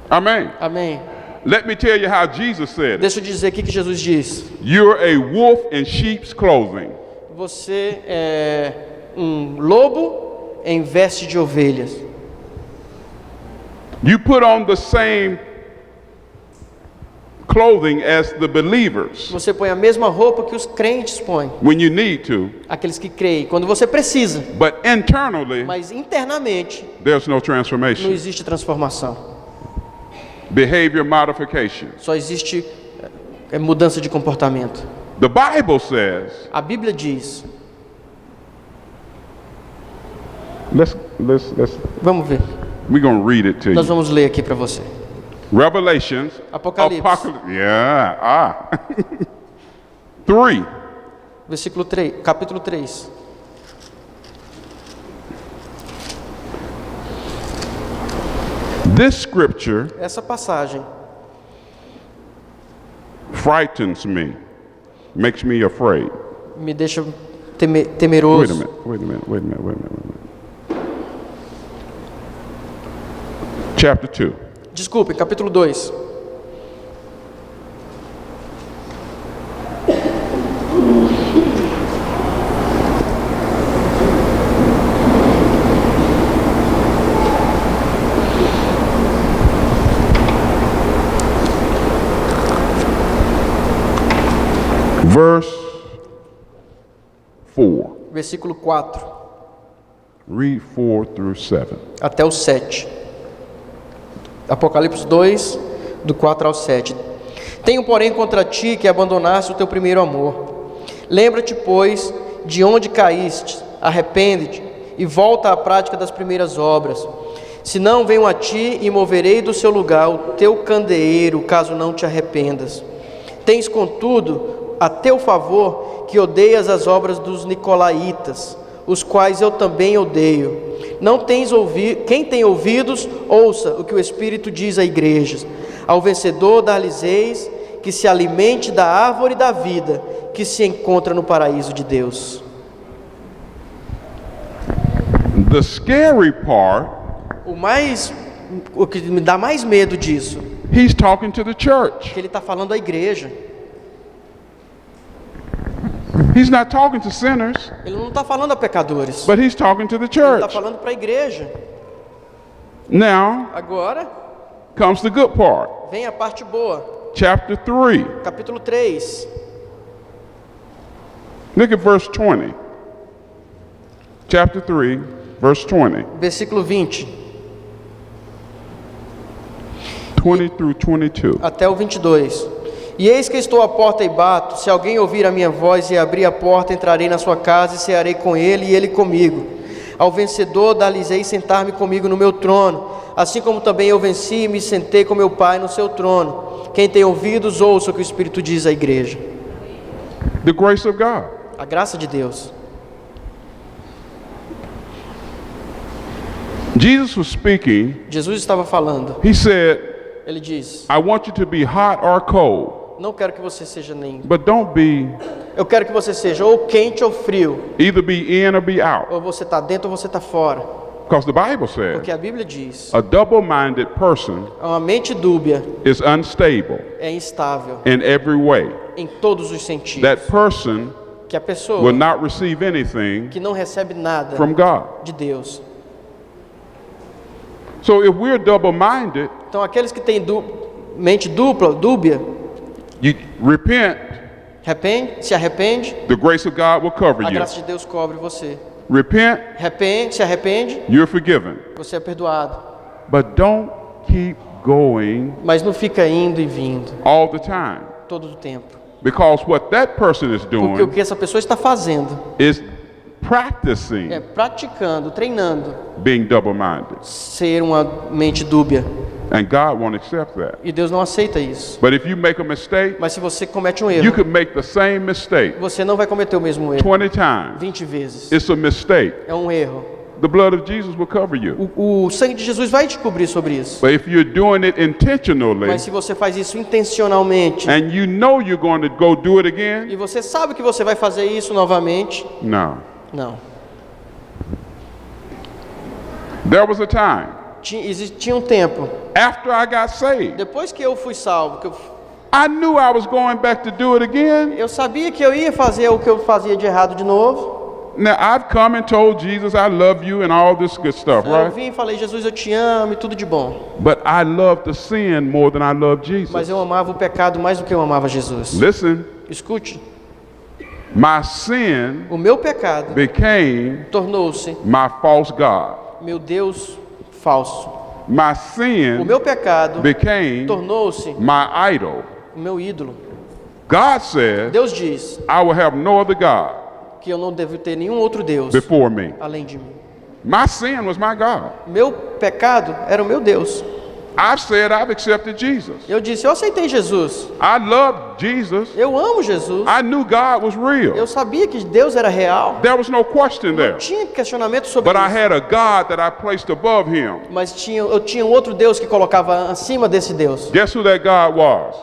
Amen. Amém? Let me tell you how Jesus said it. Deixa eu dizer aqui que Jesus diz. You're a wolf in sheep's clothing. Você é um lobo em veste de ovelhas. You put on the same clothing as the believers Você põe a mesma roupa que os crentes põem, when you need to, aqueles que creem, quando você precisa. but internally, Mas internamente there's no não transformation. existe transformação. Behavior modification. Só existe mudança de comportamento. The Bible says, A Bíblia diz, vamos ver, we're going to read it to nós you. vamos ler aqui para você. Revelations, Apocalipse. yeah, 3. Versículo 3, capítulo 3. This scripture Essa passagem frightens me, makes me afraid. me deixa Wait a temeroso. minute. Chapter 2. Desculpe, capítulo 2. Verse 4. Versículo 4 Read 4 through 7. até o 7. Apocalipse 2, do 4 ao 7. Tenho, porém, contra ti que abandonaste o teu primeiro amor. Lembra-te, pois, de onde caíste, arrepende-te e volta à prática das primeiras obras. Se não, venho a ti e moverei do seu lugar o teu candeeiro, caso não te arrependas. Tens, contudo, a teu favor que odeias as obras dos nicolaítas, os quais eu também odeio. Não tens ouvido, quem tem ouvidos, ouça o que o Espírito diz à igreja. Ao vencedor dar-lhes eis que se alimente da árvore da vida, que se encontra no paraíso de Deus. The scary part, O que me dá mais medo disso, he's talking to the church. que ele está falando à igreja. He's not talking to sinners, Ele não está falando a pecadores. but he's talking to the Ele está church. falando para a igreja. Now Agora, comes the good part. vem a parte boa. Chapter 3. Capítulo 3. Look at verse 20. Chapter 3, verse 20. Versículo 20 20 through 22. até o 22. E eis que estou à porta e bato. Se alguém ouvir a minha voz e abrir a porta, entrarei na sua casa e cearei com ele e ele comigo. Ao vencedor dar-lhe-ei sentar-me comigo no meu trono, assim como também eu venci e me sentei com meu Pai no seu trono. Quem tem ouvidos, ouça o que o Espírito diz à igreja. The grace of God. A graça de Deus. Jesus was speaking. Jesus estava falando. He said, Ele diz: I want you to be hot or cold, não quero que você seja nem... but don't be, Eu quero que você seja ou quente ou frio. either be in or be out. Ou você está dentro ou você está fora. Because the Bible says Porque a Bíblia diz: a double-minded person uma mente dúbia is unstable é instável in every way. em todos os sentidos. That person Que a pessoa will not receive anything que não recebe nada from God. de Deus. So if we're double-minded, Então aqueles que têm mente dupla, dúbia, you repent, se arrepende, the grace of God will cover a you. graça de Deus cobre você. Repent, Se arrepende, you're forgiven. você é perdoado. But don't keep going Mas não fica indo e vindo all the time. todo o tempo. Because what that person is Porque o doing que essa pessoa está fazendo is practicing é praticando, treinando being double-minded. ser uma mente dúbia. And God won't accept that. E Deus não aceita isso. But if you make a mistake, Mas se você comete um you erro, could make the same mistake você não vai cometer o mesmo erro 20 times. 20 vezes. It's a mistake. É um erro. The blood of Jesus will cover you. O sangue de Jesus vai te cobrir sobre isso. But if you're doing it intentionally Mas se você faz isso intencionalmente and you know you're going to go do it again, e você sabe que você vai fazer isso novamente, no. não. There was a time Existia um tempo, after I got saved, depois que eu fui salvo, que I knew I was going back to do it again. eu sabia que eu ia fazer o que eu fazia de errado de novo. Now, I've come and told Jesus I love you and all this good stuff, Eu right? vim e falei: Jesus, eu te amo e tudo de bom. But I love the sin more than I love Mas Jesus. eu amava o pecado mais do que eu amava Jesus. Listen, Escute, my sin o meu pecado became tornou-se my false God. meu Deus falso. My O sin meu pecado became tornou-se my idol. o meu ídolo. God said, Deus diz I will have no other God que eu não devo ter nenhum outro Deus before me. além de mim. My sin was my God. Meu pecado era o meu Deus. I've said I've accepted Jesus. Eu disse: eu aceitei Jesus. I loved Jesus. Eu amo Jesus. I knew God was Eu real. sabia que Deus era real. There was no question Não there. tinha questionamento sobre But I isso. had a God that I placed above him. Mas eu tinha um outro Deus que colocava acima desse Deus. Guess who that God was?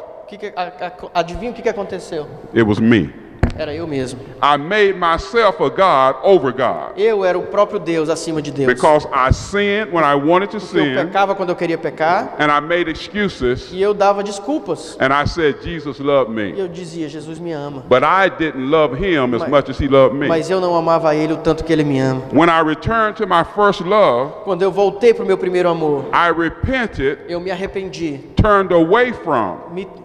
Adivinha o que aconteceu? It was me. Era eu mesmo. I made myself a God over God. Eu era o próprio Deus acima de Deus. Because I sinned when I wanted to Porque eu sin, pecava quando eu queria pecar and I made excuses, e eu dava desculpas. and I said Jesus loved E me. eu dizia: Jesus me ama. But I didn't love him as much as he loved me. Mas eu não amava ele o tanto que ele me ama. When I returned to my first love, Quando eu voltei para o meu primeiro amor, I repented, eu me arrependi. turned away from.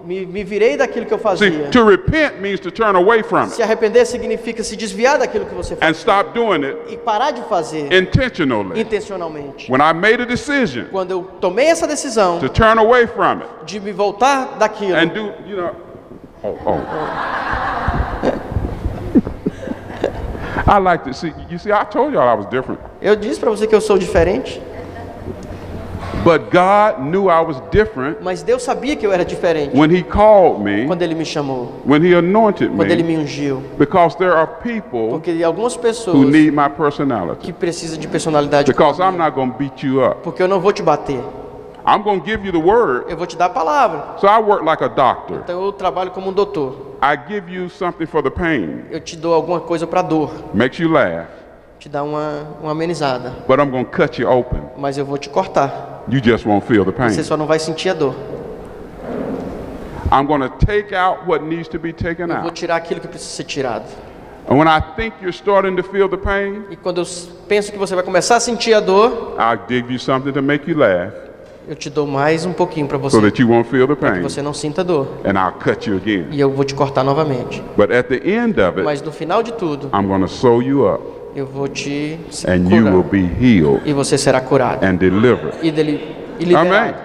Me virei daquilo que eu See, fazia. to repent means to turn away from Se it arrepender significa se desviar daquilo que você and faz stop doing it e parar de fazer intentionally. intencionalmente. When I made a decision Quando eu tomei essa decisão to turn away from it de me voltar daquilo and do, you know, I like to see, you see, I told y'all I was different. eu disse para você que eu sou diferente, But God knew I was different mas Deus sabia que eu era diferente when he called me, quando Ele me chamou, when he anointed quando Ele me, me ungiu. because there are people Porque algumas who pessoas need my personality. que precisam de personalidade, Because I'm not going to beat you up. porque eu não vou te bater, I'm going to give you the word. eu vou te dar a palavra. So I work like a doctor. Então eu trabalho como um doutor. I give you something for the pain, Eu te dou alguma coisa para dor, makes you laugh, te dá uma amenizada, but I'm going to cut you open. mas eu vou te cortar. You just won't feel the pain. Você só não vai sentir a dor. I'm going to take out what needs to be taken Eu vou out. tirar aquilo que precisa ser tirado. And when I think you're starting to feel the pain, E quando eu penso que você vai começar a sentir a dor, I'll give you something to make you laugh eu te dou mais um pouquinho para so você, that you won't feel the para que pain. você não sinta dor. And I'll cut you again. E eu vou te cortar novamente. But at the end of it, Mas no final de tudo, I'm going to sew you up eu vou te and you will curar. be healed E você será curado and delivered. e liberado.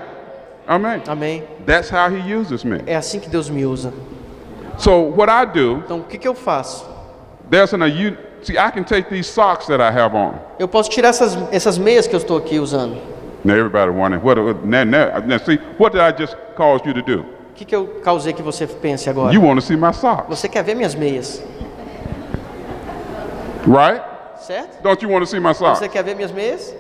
Amen. Amém. That's how he uses me. É assim que Deus me usa. So what I do, Então, o que eu faço? see, I can take these socks that I have on. Eu posso tirar essas meias que eu estou aqui usando. Now everybody wondering, now see, what did I just cause you to do? O que eu causei que você pense agora? You want to see my socks, Você quer ver minhas meias, right? certo? Don't you want to see my socks? Você quer ver minhas meias?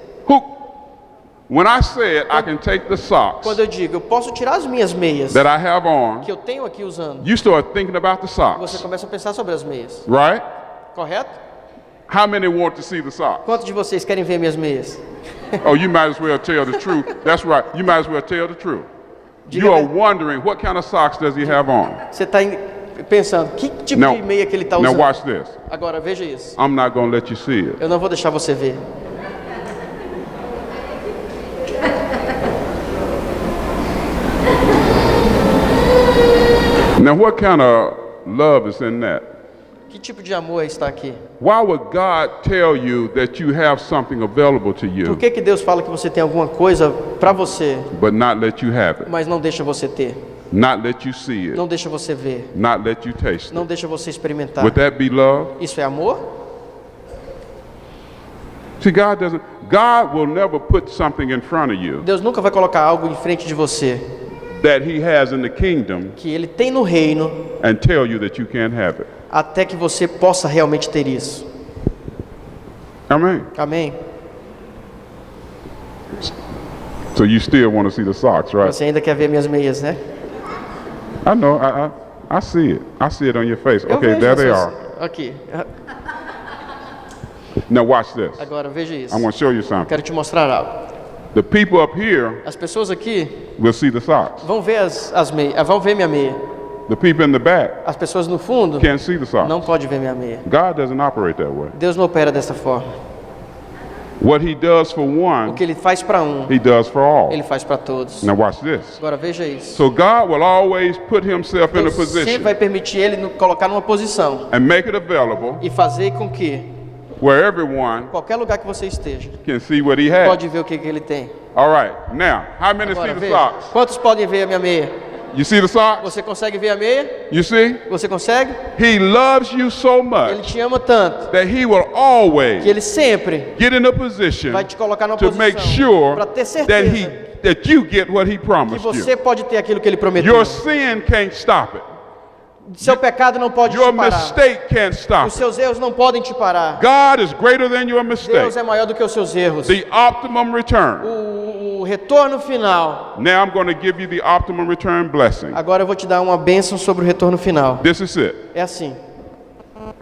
When I said I can take the socks Quando eu digo, eu posso tirar as minhas meias that I have on, que eu tenho aqui usando, you start thinking about the você socks, começa a pensar sobre as meias, right? correto? How many want to see the socks? Quantos de vocês querem ver minhas meias? Oh, you might as well tell the truth. That's right. You might as well tell the truth. Diga You are a ver- wondering what kind of socks does he have on? Você está pensando, que tipo Now, de meia que ele está now usando? watch this. Agora, veja isso. I'm not going to let you see it. Eu não vou deixar você ver. Now, what kind of love is in that? Que tipo de amor está aqui? Why would God tell you that you have something available to Por you, que Deus fala que você tem alguma coisa para você, but not let you have it, mas não deixa você ter? not let you see it, Não deixa você ver? not let you taste Não it? deixa você experimentar? Would that be love? Isso é amor? See, God will never put something in front of you Deus nunca vai colocar algo em frente de você that he has in the kingdom que Ele tem no reino and tell you that you can't have it. até que você possa realmente ter isso. Amen. Amém? So you still want to see the socks, right? Você ainda quer ver minhas meias, né? I know. I see it. I see it on your face. Eu Okay, vejo there as they suas- are. Aqui. Now watch this. Agora veja isso. I'm going to show you something. Quero te mostrar algo. The people up here As pessoas aqui will see the socks. vão ver as meias, vão ver minha meia. The people in the back As pessoas no fundo can't see the socks. não podem ver minha meia. God doesn't operate that way. Deus não opera dessa forma. What he does for O one, que Ele faz para um, he does for all. Ele faz para todos. Now watch this. Agora veja isso. So God will always put himself in a Deus sempre position vai permitir Ele colocar numa posição and make it available e fazer com que where everyone qualquer lugar que você esteja can see what he has. pode ver o que Ele tem. All right. Now, how many see Agora the veja. socks? Quantos podem ver a minha meia? You see the socks? Você consegue ver a meia? You see? Você consegue? He loves you so Ele much te ama tanto that he will que always Ele sempre get in a position vai te colocar numa to make posição sure para ter that certeza that you get what he que promised você you. pode ter aquilo que Ele prometeu. Your sin can't stop it. Seu pecado não pode Your te parar. mistake can't stop Os it. seus erros não podem te parar. God is greater than your Deus mistake. é maior do que os seus erros. The optimum return. O retorno final. Now I'm going to give you the optimum return blessing. Agora eu vou te dar uma bênção sobre o retorno final. This is it. É assim.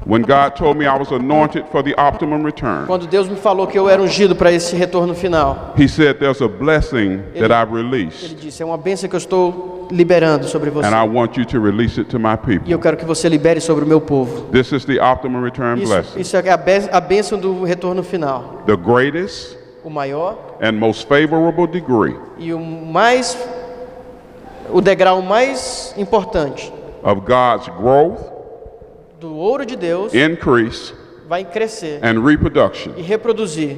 When God told me I was anointed for the optimum return, Quando Deus me falou que eu era ungido para esse retorno final, he said there's a blessing that I've Ele released, disse: é uma bênção que eu estou liberando sobre você. and I want you to release it to my E people. eu quero que você libere sobre o meu povo. This is the optimum return blessing. Isso é a bênção do retorno final. The greatest O maior and most favorable degree e o degrau mais importante of God's growth, do ouro de Deus increase, vai crescer and reproduction, e reproduzir,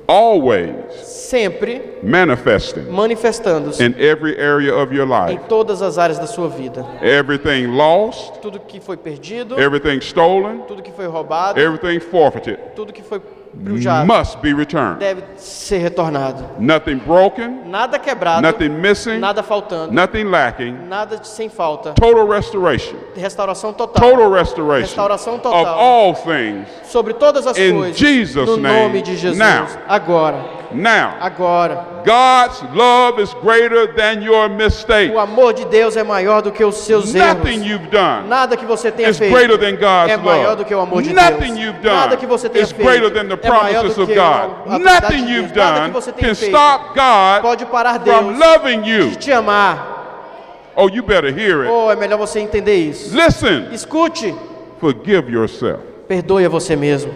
always sempre manifesting manifestando-se in every area of your em life. todas as áreas da sua vida. Everything lost, Tudo que foi perdido, everything stolen, tudo que foi roubado, everything forfeited tudo que foi brujado must be returned. deve ser retornado. Nothing broken, Nada quebrado, nothing missing, nada faltando, nothing lacking. nada sem falta. Total restoration. Restauração total Total restoration Restauração of total. all things. sobre todas as In coisas. Jesus' No name, nome de Jesus. now. Agora. Now, Agora. God's love is greater than your mistake. O amor de Deus é maior do que os seus Nothing erros. you've done Nada que você tenha is feito greater than God's é maior love. do que o amor de Nothing Deus. you've Nada done que você tenha is feito greater than the é maior promises do of que a God. autoridade Nothing de you've Deus. Nada done que você tenha can feito stop God pode parar from Deus loving de you. te amar. Oh, you better hear it. Oh, é melhor você entender isso. Listen, Escute. forgive yourself. Perdoe a você mesmo.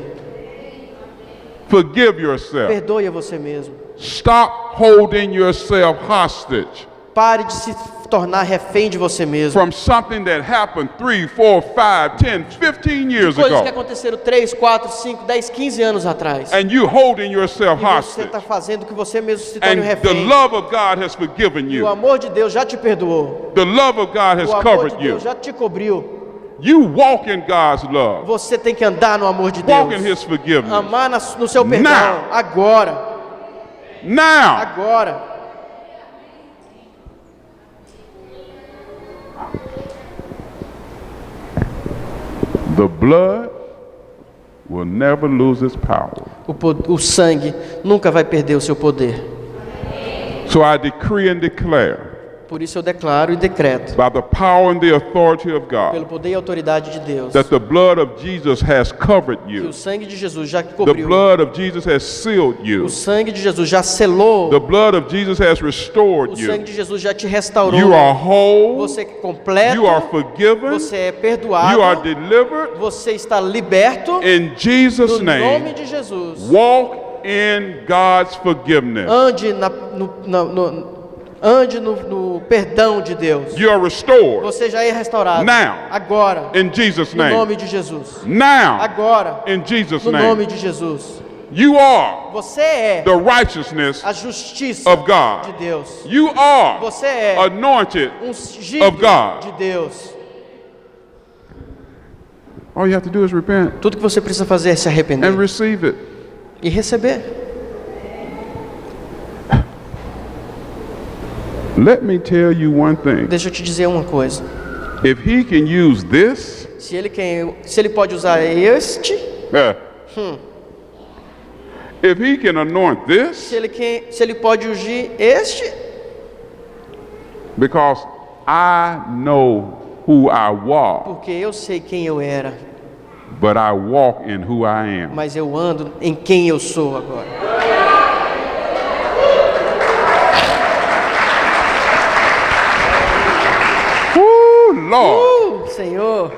Forgive yourself. Perdoe a você mesmo. Stop holding yourself hostage. Pare de se tornar refém de você mesmo. from something that happened 3, 4, 5, 10, 15 years Coisas que ago. aconteceram 3, 4, 5, 10, 15 anos atrás. And you holding yourself E você hostage. está fazendo que você mesmo se torne um And the refém. love of God has forgiven E o you. amor de Deus já te perdoou. The love of God has O amor de covered you. Deus já te cobriu. You walk in God's love. Você tem que andar no amor de Walk in Deus. His forgiveness. Amar no seu perdão. Now. Agora. Now, Agora. the blood will never lose its power. O sangue nunca vai perder o seu poder. So I decree and declare, Por isso eu declaro e decreto, by the power and the authority of pelo God, poder e autoridade de Deus, that the blood of Jesus has covered que you. o sangue de Jesus já The cobriu. blood of Jesus has sealed you. O sangue de Jesus já selou. The blood of Jesus has O restored sangue you. de Jesus já te restaurou. You are whole. Você é completo. You are forgiven. Você é You are perdoado. delivered. Você está liberto. In Jesus' No nome name, de Jesus. walk in God's forgiveness. Ande no perdão de Deus. You are restored. Você já é restaurado. Now. Agora. In Jesus' No name. nome de Jesus. Now, Agora. in Jesus' No name, nome de Jesus. you are Você é the righteousness a justiça of God. de Deus. You are Você é anointed. ungido of God. de Deus. All you have to do is repent Tudo que você precisa fazer é se arrepender and receive it. e receber. Let me tell you one thing. Deixa eu te dizer uma coisa. If He can use this, Se ele pode usar este, if He can anoint this, se ele pode ungir este, because I know who I was, porque eu sei quem eu era, but I walk in who I am. mas eu ando em quem eu sou agora. Lord, Senhor,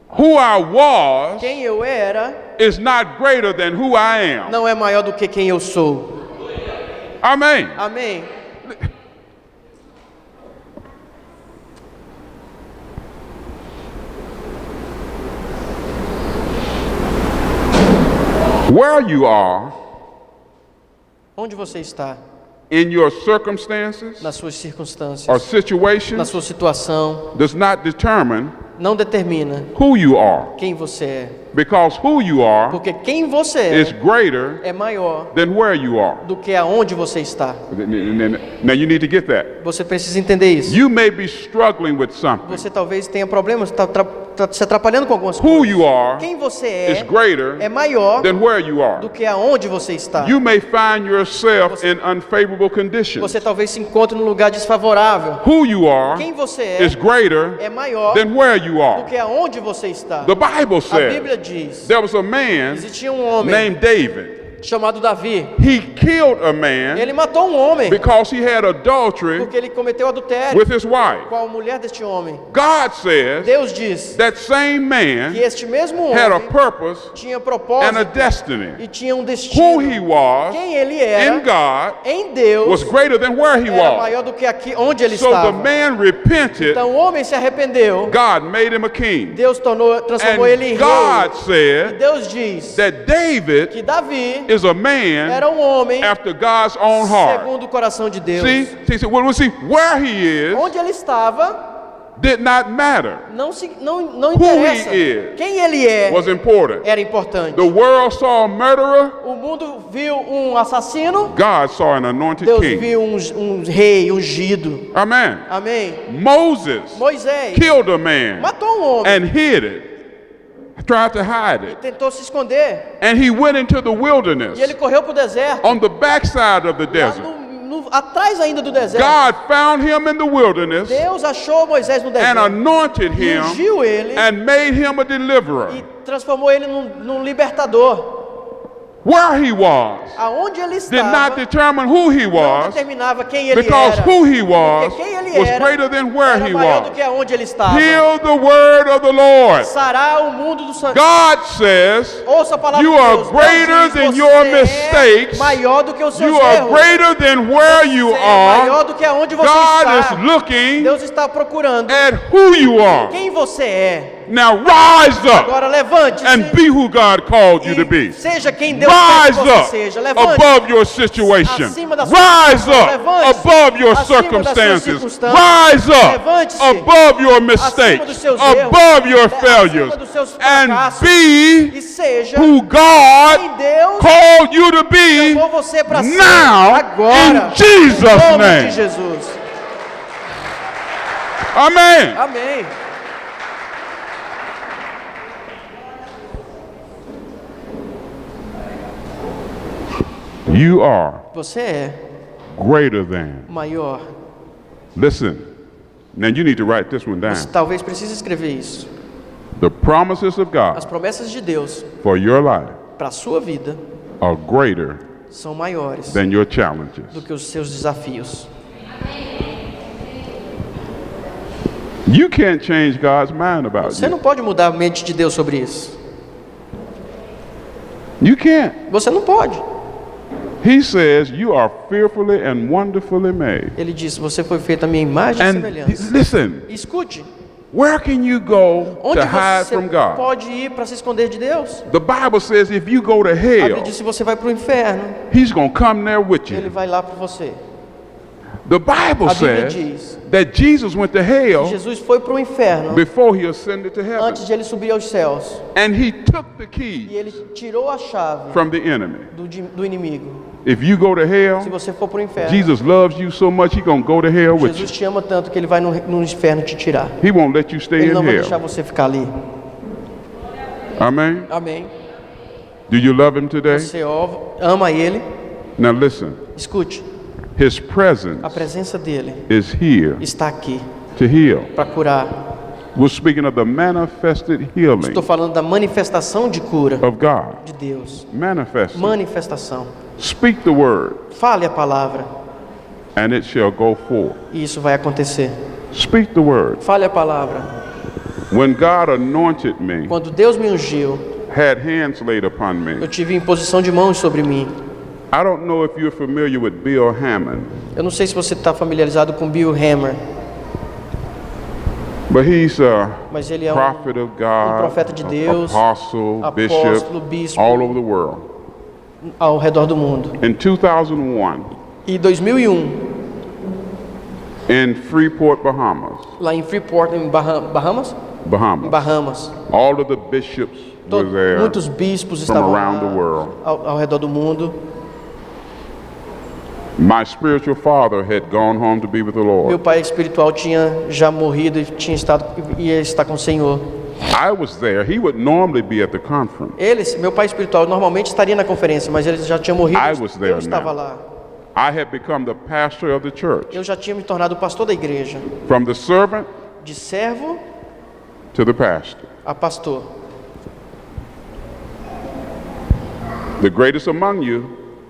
who I was quem eu era is not greater than who I am. não é maior do que quem eu sou. Amen. Amém. Where you are Onde você está? in your circumstances Nas suas circunstâncias, or na situations sua situação, does not determine não determina who you are, quem você é. because who you are Porque quem você is greater é maior than where you are. do que aonde você está. Now you need to get that. Você precisa entender isso. You may be struggling with something. Você talvez tenha problemas, está se atrapalhando com algumas Who coisas. you are Quem você is é greater é maior than where you are. do que aonde você está. You may find yourself in unfavorable conditions. Você talvez se encontre num lugar desfavorável. Who you are Quem você é is greater é maior than where you do are. que aonde você está. The Bible A Bíblia says diz, there was a man existia um homem named David. chamado Davi. He killed a man Ele matou um homem because he had adultery porque ele cometeu adultério with his wife. com a mulher deste homem. God says Deus diz that same man que este mesmo had a homem purpose tinha and a propósito destiny. e tinha um Who destino. he was Quem ele in era God em Deus was greater than where he era was. maior do que aqui onde ele So the estava. man repented. Então o homem se arrependeu. God made him a king. Deus transformou ele em And rei. God E said Deus diz that David que Davi is a man era um homem after God's own heart. segundo o coração de Deus. See, where he is Onde ele estava did not matter. não interessa. he is Quem ele é Was important. era importante. The world saw a murderer. O mundo viu um assassino. God saw an anointed Deus king. viu um rei ungido. Amen. Amém. Moses Moisés killed a man matou um homem. and hid it. Tried to hide it. Tentou se esconder. And he went into the wilderness E ele correu para o deserto. on the backside of the Lá desert. atrás ainda do deserto. God found him in the wilderness Deus achou Moisés no and deserto. anointed him Ungiu ele and made him a deliverer. e transformou ele num libertador. where he was aonde ele did not estava, determine who he não was, determinava quem ele because era. who he was Porque quem ele was era greater than where era he maior do was. que aonde ele estava. Hear the word of the Lord. Sará o mundo do Senhor. God says, Ouça a palavra you de are Deus. greater Deus diz, than você your é mistakes. maior do que os seus You are erros. greater than where you Você é maior are. do que aonde você God está. is looking Deus está procurando at who you are. quem você é. Now rise up Agora levante-se and be who God called you to be. e seja quem Deus quer que Rise você up seja. Levante above your situation. acima da sua Rise situação. up Levante-se above your acima das suas circumstances. circunstâncias. Rise up Levante-se above your acima dos mistakes, seus erros, above your acima failures, dos seus and fracassos. be e seja who God quem Deus called you to be chamou você para ser now agora. in Jesus' Em nome name. de Jesus. Amen. Amém. You are Você é greater than. maior. Listen. Now you need to write this one down. Você talvez precise escrever isso. The promises of As God promessas de Deus for your life para a sua vida are greater são maiores than your challenges. do que os seus desafios. You can't change God's mind about Você não you. pode mudar a mente de Deus sobre isso. You can't. Você não pode. He says you are fearfully and wonderfully made. Ele disse: você foi feito à minha imagem e And semelhança. listen, Escute. where can you go Onde to hide você from God? pode ir para se esconder de Deus? The Bible says if you go to A Bíblia hell, diz: se você vai para o inferno, He's going to come there with Ele you. vai lá para você. The Bible A Bíblia says diz that Jesus went to que hell Jesus foi para o inferno before He ascended to heaven. antes de ele subir aos céus. And He took the E key ele tirou a chave from the enemy. do inimigo. If you go to Se hell, você for para o inferno, Jesus loves you so much He's going to go to hell with you. Jesus te ama tanto que ele vai no inferno te tirar. He won't let you stay Ele in não vai deixar hell. você ficar ali. Amen. Amém. Do you love Him today? Você ama ele. Now listen. Escute, His a presence presença dele is here está aqui to heal. para curar. We're speaking of the manifested healing Estou falando da manifestação de cura of God. de Deus. Manifested. Manifestação. Speak the word, Fale a palavra and it shall go forth. e isso vai acontecer. Speak the word. Fale a palavra. When God anointed me, Quando Deus me ungiu, had hands laid upon me. eu tive imposição de mãos sobre mim. I don't know if you're familiar with Bill Hammond, Eu não sei se você está familiarizado com Bill Hammer, but he's a mas ele é prophet of God, profeta de Deus, apostle, apóstolo, bishop, bispo. all over the world. ao redor do mundo. In 2001, E 2001, in Freeport, Bahamas, lá em Freeport, em Bahamas, all of the bishops were there muitos bispos from estavam around the lá, world. ao redor do mundo. My spiritual father had gone home to be with the Meu Lord. pai espiritual tinha já morrido e ia estar com o Senhor. I was there. He would normally be at the conference. Meu pai espiritual normalmente estaria na conferência, mas ele já tinha morrido. I was there Eu estava now. lá. I had become the pastor of the church. Eu já tinha me tornado pastor da igreja, From the servant de servo to the pastor. a pastor. The greatest among you,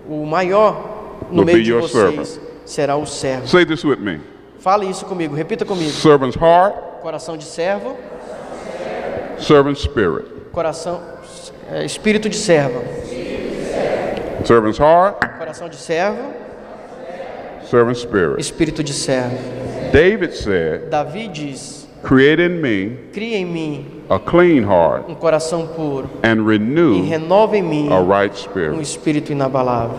O maior no Will meio be de your vocês será o servo. say this with me. Fale isso comigo, repita comigo. Servant's heart, Coração de servo, servant's spirit. coração, espírito de servo. Servant's heart, Coração de servo, servant's spirit. espírito de servo. David said, Davi diz: create in me cria em mim a clean heart um coração puro and e renew renova em mim a right um spirit. espírito inabalável.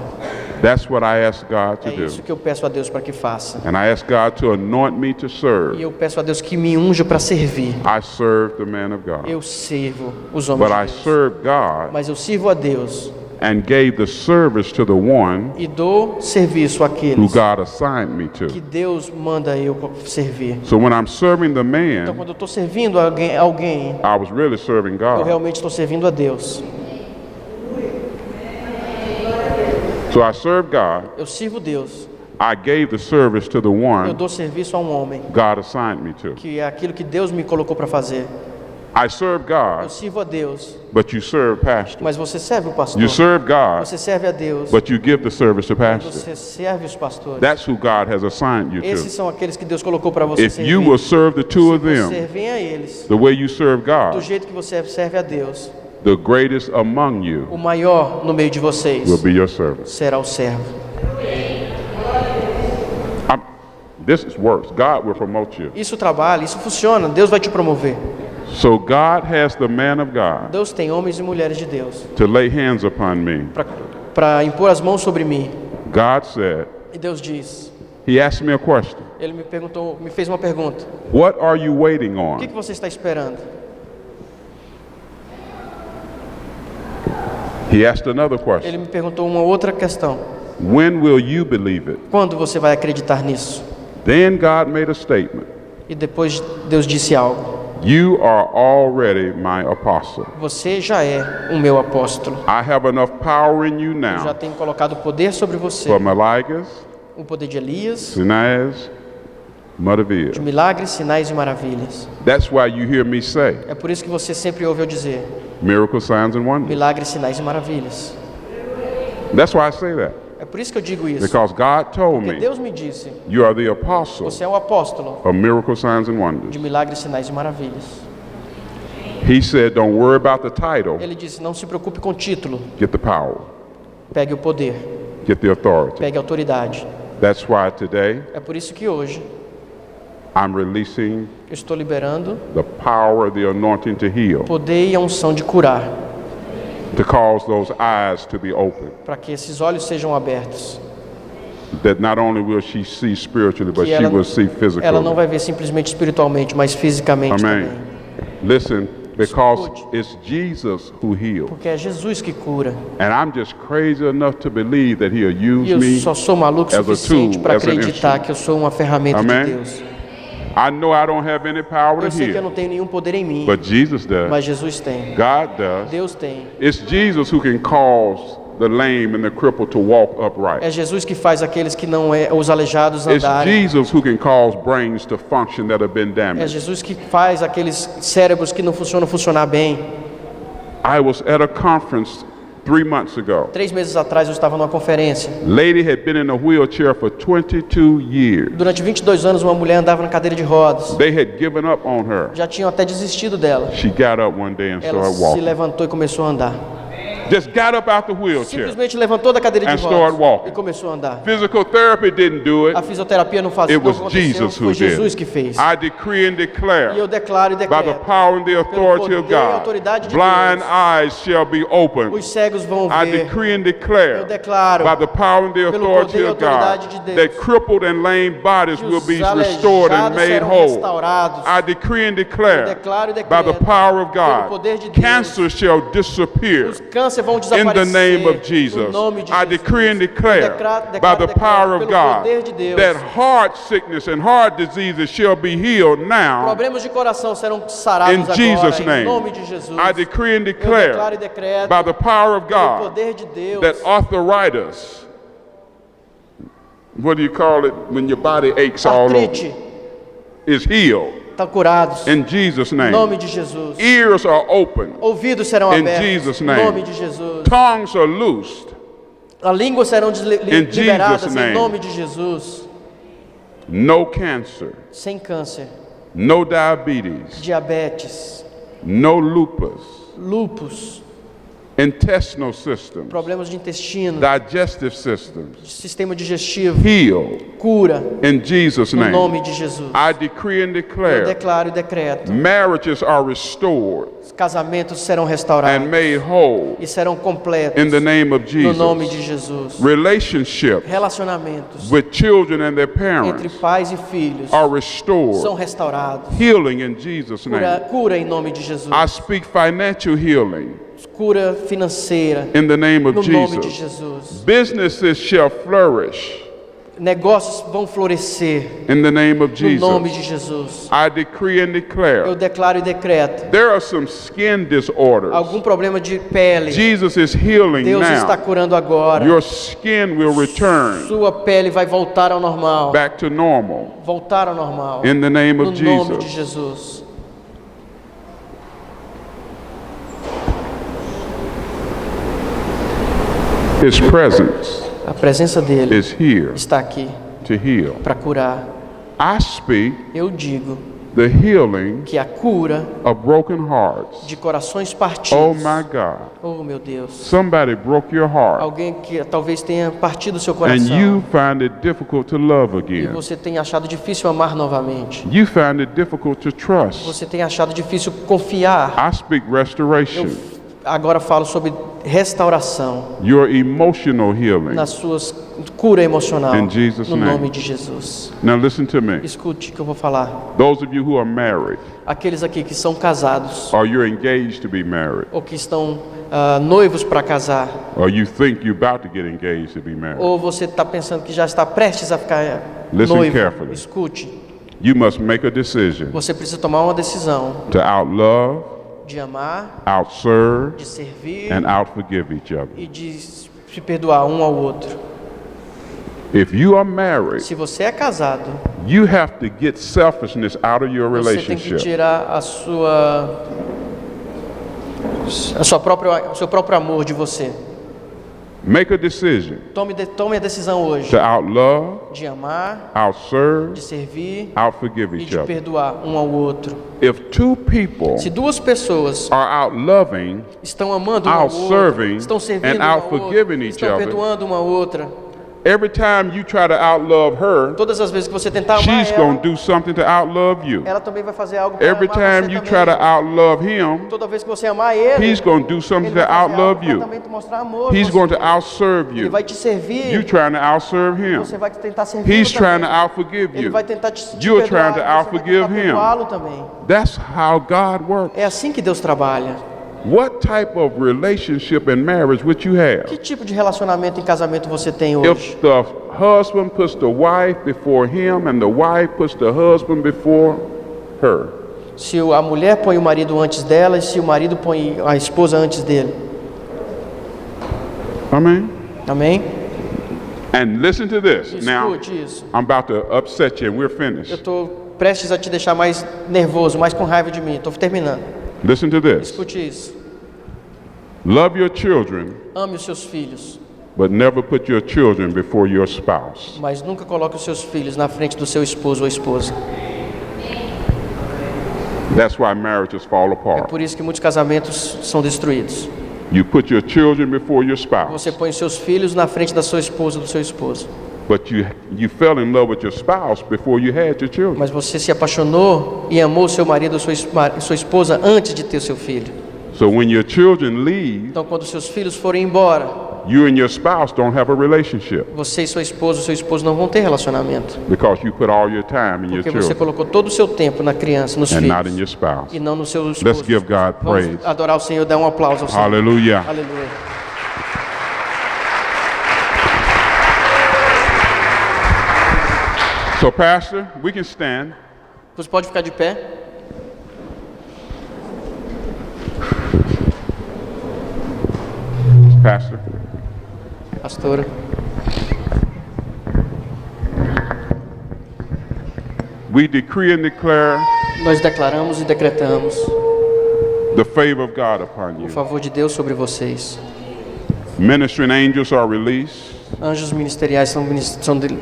That's what I ask God to É isso do. que eu peço a Deus para que faça. And I ask God to anoint me to E serve. eu peço a Deus que me unja para servir. I serve the man of God. Eu sirvo os homens But de I Deus. serve God Mas eu sirvo a Deus and gave the service to the one e dou serviço who àqueles God assigned me que to. Deus manda eu servir. So when I'm serving the Então, man, quando eu estou servindo alguém, I was really serving eu God. realmente estou servindo a Deus. So I serve God. Eu sirvo Deus. I gave the service to the Eu one dou serviço a um homem, God assigned me to. que é aquilo que Deus me colocou para fazer. I serve Eu God, sirvo a Deus, but you serve pastor. mas você serve o pastor. You serve God, Você serve a Deus, but you give the service to pastor. você serve os pastores. That's who God has assigned you Esses to. são aqueles que Deus colocou para você If you will servir. serve the two of them Servem a eles the way you serve do God, jeito que você serve a Deus. the greatest among you O maior no meio de vocês will be your servant. será o servo. This works. God will promote you. Isso trabalha, isso funciona. Deus vai te promover. So God has the man of God Deus tem homens e mulheres de Deus to lay hands upon me. para impor as mãos sobre mim. God said, E Deus diz, He asked me a question. Ele me perguntou, me fez uma pergunta. What are you waiting O que on? você está esperando? He asked another question. Ele me perguntou uma outra questão. When will you believe it? Quando você vai acreditar nisso? Then God made a statement. E depois Deus disse algo. You are already my apostle. Você já é o meu apóstolo. I have enough power in you Eu já now tenho colocado poder sobre você. for Malagas, O poder de Elias, Sinaz, de Mudavia. milagres, sinais e maravilhas. That's why you hear me say É por isso que você sempre ouve eu dizer miracles, signs, and wonders. milagres, sinais e maravilhas. That's why I say that. É por isso que eu digo isso. Because God told Porque me Deus me disse, you are the apostle você é o apóstolo of miracles, signs, and wonders. de milagres, sinais e maravilhas. He said, don't worry about the title, Ele disse, não se preocupe com o título, get the power, pegue o poder, get the authority. pegue a autoridade. That's why today É por isso que hoje I'm releasing eu estou liberando the power of the anointing to heal, poder e a unção de curar, to cause those eyes to be open. para que esses olhos sejam abertos. That not only will she see spiritually, but Que she will see ela não physically. vai ver simplesmente espiritualmente, mas fisicamente Amen. também. Listen, because it's Jesus who heals. Porque é Jesus que cura. And I'm just crazy enough to believe that he'll use E eu me. só sou maluco as a suficiente tool, para as an acreditar instrument. que eu sou uma ferramenta Amen. de Deus. I know I don't have any power Eu to sei que eu heal, não tenho nenhum poder em mim, but Jesus does. mas Jesus tem. God does. Deus tem. It's Jesus who can cause the lame and the crippled to walk upright. É Jesus que faz aqueles que não é os aleijados It's andarem. Jesus who can cause brains to function that have been É damaged. Jesus que faz aqueles cérebros que não funcionar bem. I was at a conference 3 months ago. 3 meses atrás eu estava numa conferência. Lady had been in a wheelchair for 22 years. Durante 22 anos uma mulher andava na cadeira de rodas. They had given up on her. Já tinham até desistido dela. She got up one day and Ela started se walking. levantou e começou a andar. Just got up out the wheelchair. Simplesmente levantou da cadeira And de started rodas walking. e começou a andar. Physical therapy didn't do it. A fisioterapia não fazia, It não was aconteceu, Jesus foi who Jesus did. que fez. I decree and E eu declare declaro e by the decreto, power and the authority of poder e God, autoridade de blind Deus, eyes shall be opened. os cegos vão I ver. decree and Eu declare declaro by the power and the pelo authority poder e of God autoridade de Deus, that crippled and lame bodies que will os be restored and aleijados made serão whole. restaurados. I decree and Eu declare declaro e by the decreto, power of pelo God, poder de Deus, cancer shall disappear os cânceres vão in desaparecer. the name of No Jesus. nome de I Jesus. decree and declare by the power of pelo God poder de Deus, that heart sickness and heart diseases shall be healed now. problemas de coração serão sarados In agora, Jesus' em name, nome de Jesus. I decree and Eu declaro declare e decreto, by the power of pelo God poder de Deus, that arthritis, what do you call it when your body aches all over, artrite, is healed estão curados. in Jesus' Em name. nome de Jesus. Ears are open, Ouvidos serão In abertos. Jesus' Em name. nome de Jesus. tongues are loosed, A língua serão In liberadas Jesus' em name. nome de Jesus. no cancer, Sem câncer, no diabetes, diabetes, no lupus, lúpus, intestinal systems, problemas de intestino, digestive systems, sistema digestivo, healed cura, in Jesus' no name. nome de Jesus. I decree and Eu declare declaro e decreto. marriages are restored Os casamentos serão and restaurados made whole e serão completos in the name of no nome de Jesus. Jesus. Relationships Relacionamentos with children and their entre parents pais e filhos are são restored. restaurados. Healing in Jesus' name. Cura em nome de Jesus. I speak financial healing Cura financeira in the name of no nome de Jesus. Jesus. Businesses shall flourish Negócios vão florescer in the name of no nome de Jesus. Jesus. I decree and Eu declare declaro e decreto. there are some skin disorders. Algum problema de pele, Jesus is healing Deus está now. curando agora. Your skin will return Sua pele vai voltar ao normal. back to normal Voltar ao normal. in the name No of nome de Jesus. Jesus. His presence A presença dele is here está aqui to heal. para curar. I speak Eu digo the healing que a cura of broken hearts. de corações Oh partidos. my God. Oh, meu Deus. Somebody broke your heart Alguém que talvez tenha partido o seu and coração. you find it difficult to love E again. você tem achado difícil amar novamente. You find it difficult to trust. Você tem achado difícil confiar. I speak restoration, Agora falo sobre restauração your emotional healing. nas suas cura emocional. In Jesus' No name. nome de Jesus. Now listen to me. Escute o que eu vou falar. Those of you who are married Aqueles aqui que são casados or you're engaged to be married ou que estão noivos para casar, or you think you're about to get engaged to be married, ou você está pensando que já está prestes a ficar Listen noivo, carefully. escute. you must make a decision Você precisa tomar uma decisão to outlove, de amar, outserve, de servir and outforgive each other. e de se perdoar um ao outro. If you are married, Se você é casado, you have to get selfishness out of your você tem que relationship. tirar o seu próprio amor de você. Make a decision Tome a decisão hoje to outlove, de amar, outserve, de servir outforgive e each de other. perdoar um ao outro. If two people Se duas pessoas are outloving, estão amando um ao outro, outserving, estão servindo and um ao outro, outforgiving each estão other, perdoando uma a outra, every time you try to outlove her, todas as vezes que você tentar amar she's going ela, to do something to outlove you. ela também vai fazer algo para Every amar time você you try to também. outlove him, Toda vez que você amar ele, he's going to do something ele to vai fazer algo outlove para you. também te mostrar amor. He's Você- going to outserve Ele you. vai te servir. You trying to outserve him. Você vai tentar servir. He's trying to outforgive Ele you. vai tentar te You're perdoar, trying to você vai outforgive tentar him. perdoá-lo também. That's how God works. É assim que Deus trabalha. What type of relationship and marriage would you have? Que tipo de relacionamento em casamento você tem hoje? If the husband puts the wife before him and the wife puts the husband before her, Se a mulher põe o marido antes dela e se o marido põe a esposa antes dele. Amen. Amém? And listen to this. Now, Escute isso. I'm about to upset you and we're Eu finished. estou prestes a te deixar mais nervoso, mais com raiva de mim. Estou terminando. Listen to this. Escute isso. Love your children, Ame os seus filhos, but never put your children before your spouse. mas nunca coloque os seus filhos na frente do seu esposo ou esposa. That's why marriages fall É apart. por isso que muitos casamentos são destruídos. You put your children before your spouse, Você põe os seus filhos na frente da sua esposa ou do seu esposo. but you fell in love with your spouse before you had your children. Mas você se apaixonou e amou seu marido ou sua esposa antes de ter seu filho. So when your children leave, Então, quando seus filhos forem embora, you and your spouse don't have a relationship você e sua esposa ou seu esposo não vão ter relacionamento. because you put all your time in your Porque você children colocou todo o seu tempo na criança, nos and not in filhos, your spouse. e não no seu Let's esposo. give God Vamos praise. adorar o Senhor, dar um aplauso ao Senhor. Hallelujah. Aleluia. So, Pastor, we can stand. Você pode ficar de pé. Pastor. Pastora. We decree and declare Nós declaramos e decretamos the favor of God upon o you. favor de Deus sobre vocês. Ministering angels are released Anjos ministeriais são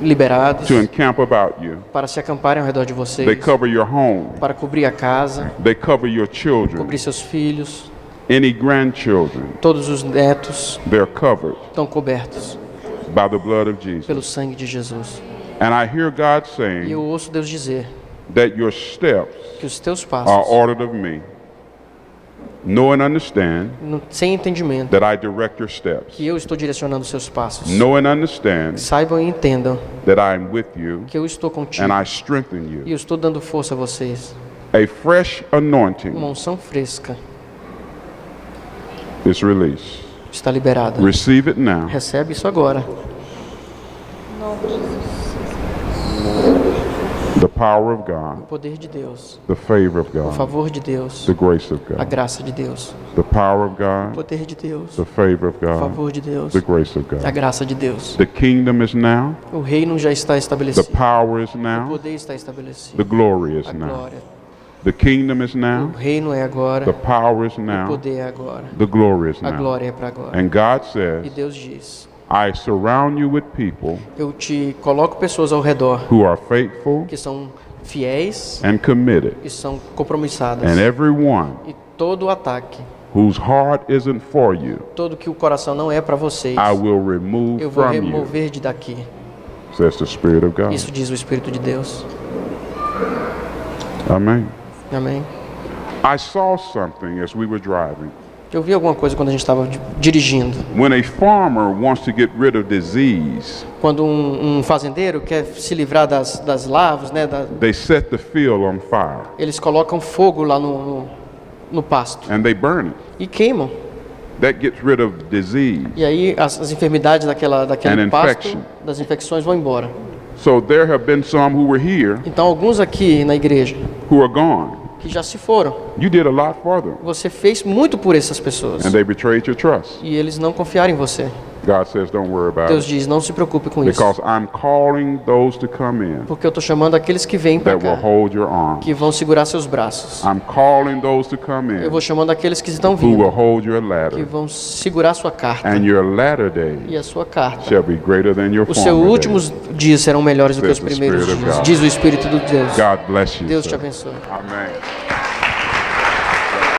liberados to encamp about you. para se acamparem ao redor de They vocês, cover your home. para cobrir a casa, They cover your children. cobrir seus filhos, Any grandchildren, todos os netos they're covered estão cobertos by the blood of Jesus. pelo sangue de Jesus. And I hear God E saying eu ouço Deus dizer that your steps que os teus are passos, ordered of me. Know and understand sem entendimento, that I direct your steps. que eu estou direcionando os seus passos. Know and understand Saibam e entendam that I am with you que eu estou contigo and I strengthen e you. eu estou dando força a vocês. A fresh anointing Uma unção fresca is released. está liberada. Receive it now. Recebe isso agora. The power of O God, poder de Deus, the favor of o God, favor de Deus, the grace of a God, graça de Deus, the power of o God, poder de Deus, the favor of o God, favor de Deus, the grace of a God. graça de Deus. The kingdom is now, O reino já está the estabelecido. power is O now, poder está estabelecido. the glory is A now. glória. The kingdom is O now, reino é the agora. power is O now, poder é agora. the glory is A now. glória é para agora. And God E says Deus diz I surround you with people Eu te coloco pessoas ao redor who are faithful que são fiéis, and committed, que são compromissadas. and everyone E todo ataque, whose heart isn't for you, todo que o coração não é para vocês, I will remove eu vou from you, remover de daqui. says the Spirit of God. Isso diz o Espírito de Deus. Amen. Amém. I saw something as we were driving. Eu vi alguma coisa quando a gente estava dirigindo. When a farmer wants to get rid of disease, Quando um fazendeiro quer se livrar das larvas, né, they set the field on fire eles colocam fogo lá no pasto and they burn it. e queimam. That gets rid of disease. E aí as enfermidades daquele An pasto, infection. das infecções vão embora. So there have been some who were here Então alguns aqui na igreja who are gone. que já se foram, You did a lot for them, você fez muito por essas pessoas and they betrayed your trust. e eles não confiaram em você. God says, don't worry about Deus it, diz, não se preocupe com isso, because I'm calling those to come in porque eu estou chamando aqueles que vêm para that will cá, hold your arm. que vão segurar seus braços. I'm calling those to come Eu in vou chamando aqueles que estão who will vindo, hold your que ladder, vão segurar sua carta. and your latter days E a sua carta. shall be greater than your Os seus former últimos days. dias serão melhores do que os Says the primeiros Spirit of dias. God. Diz o Espírito de Deus. God bless you. Deus te sir. abençoe. Amen.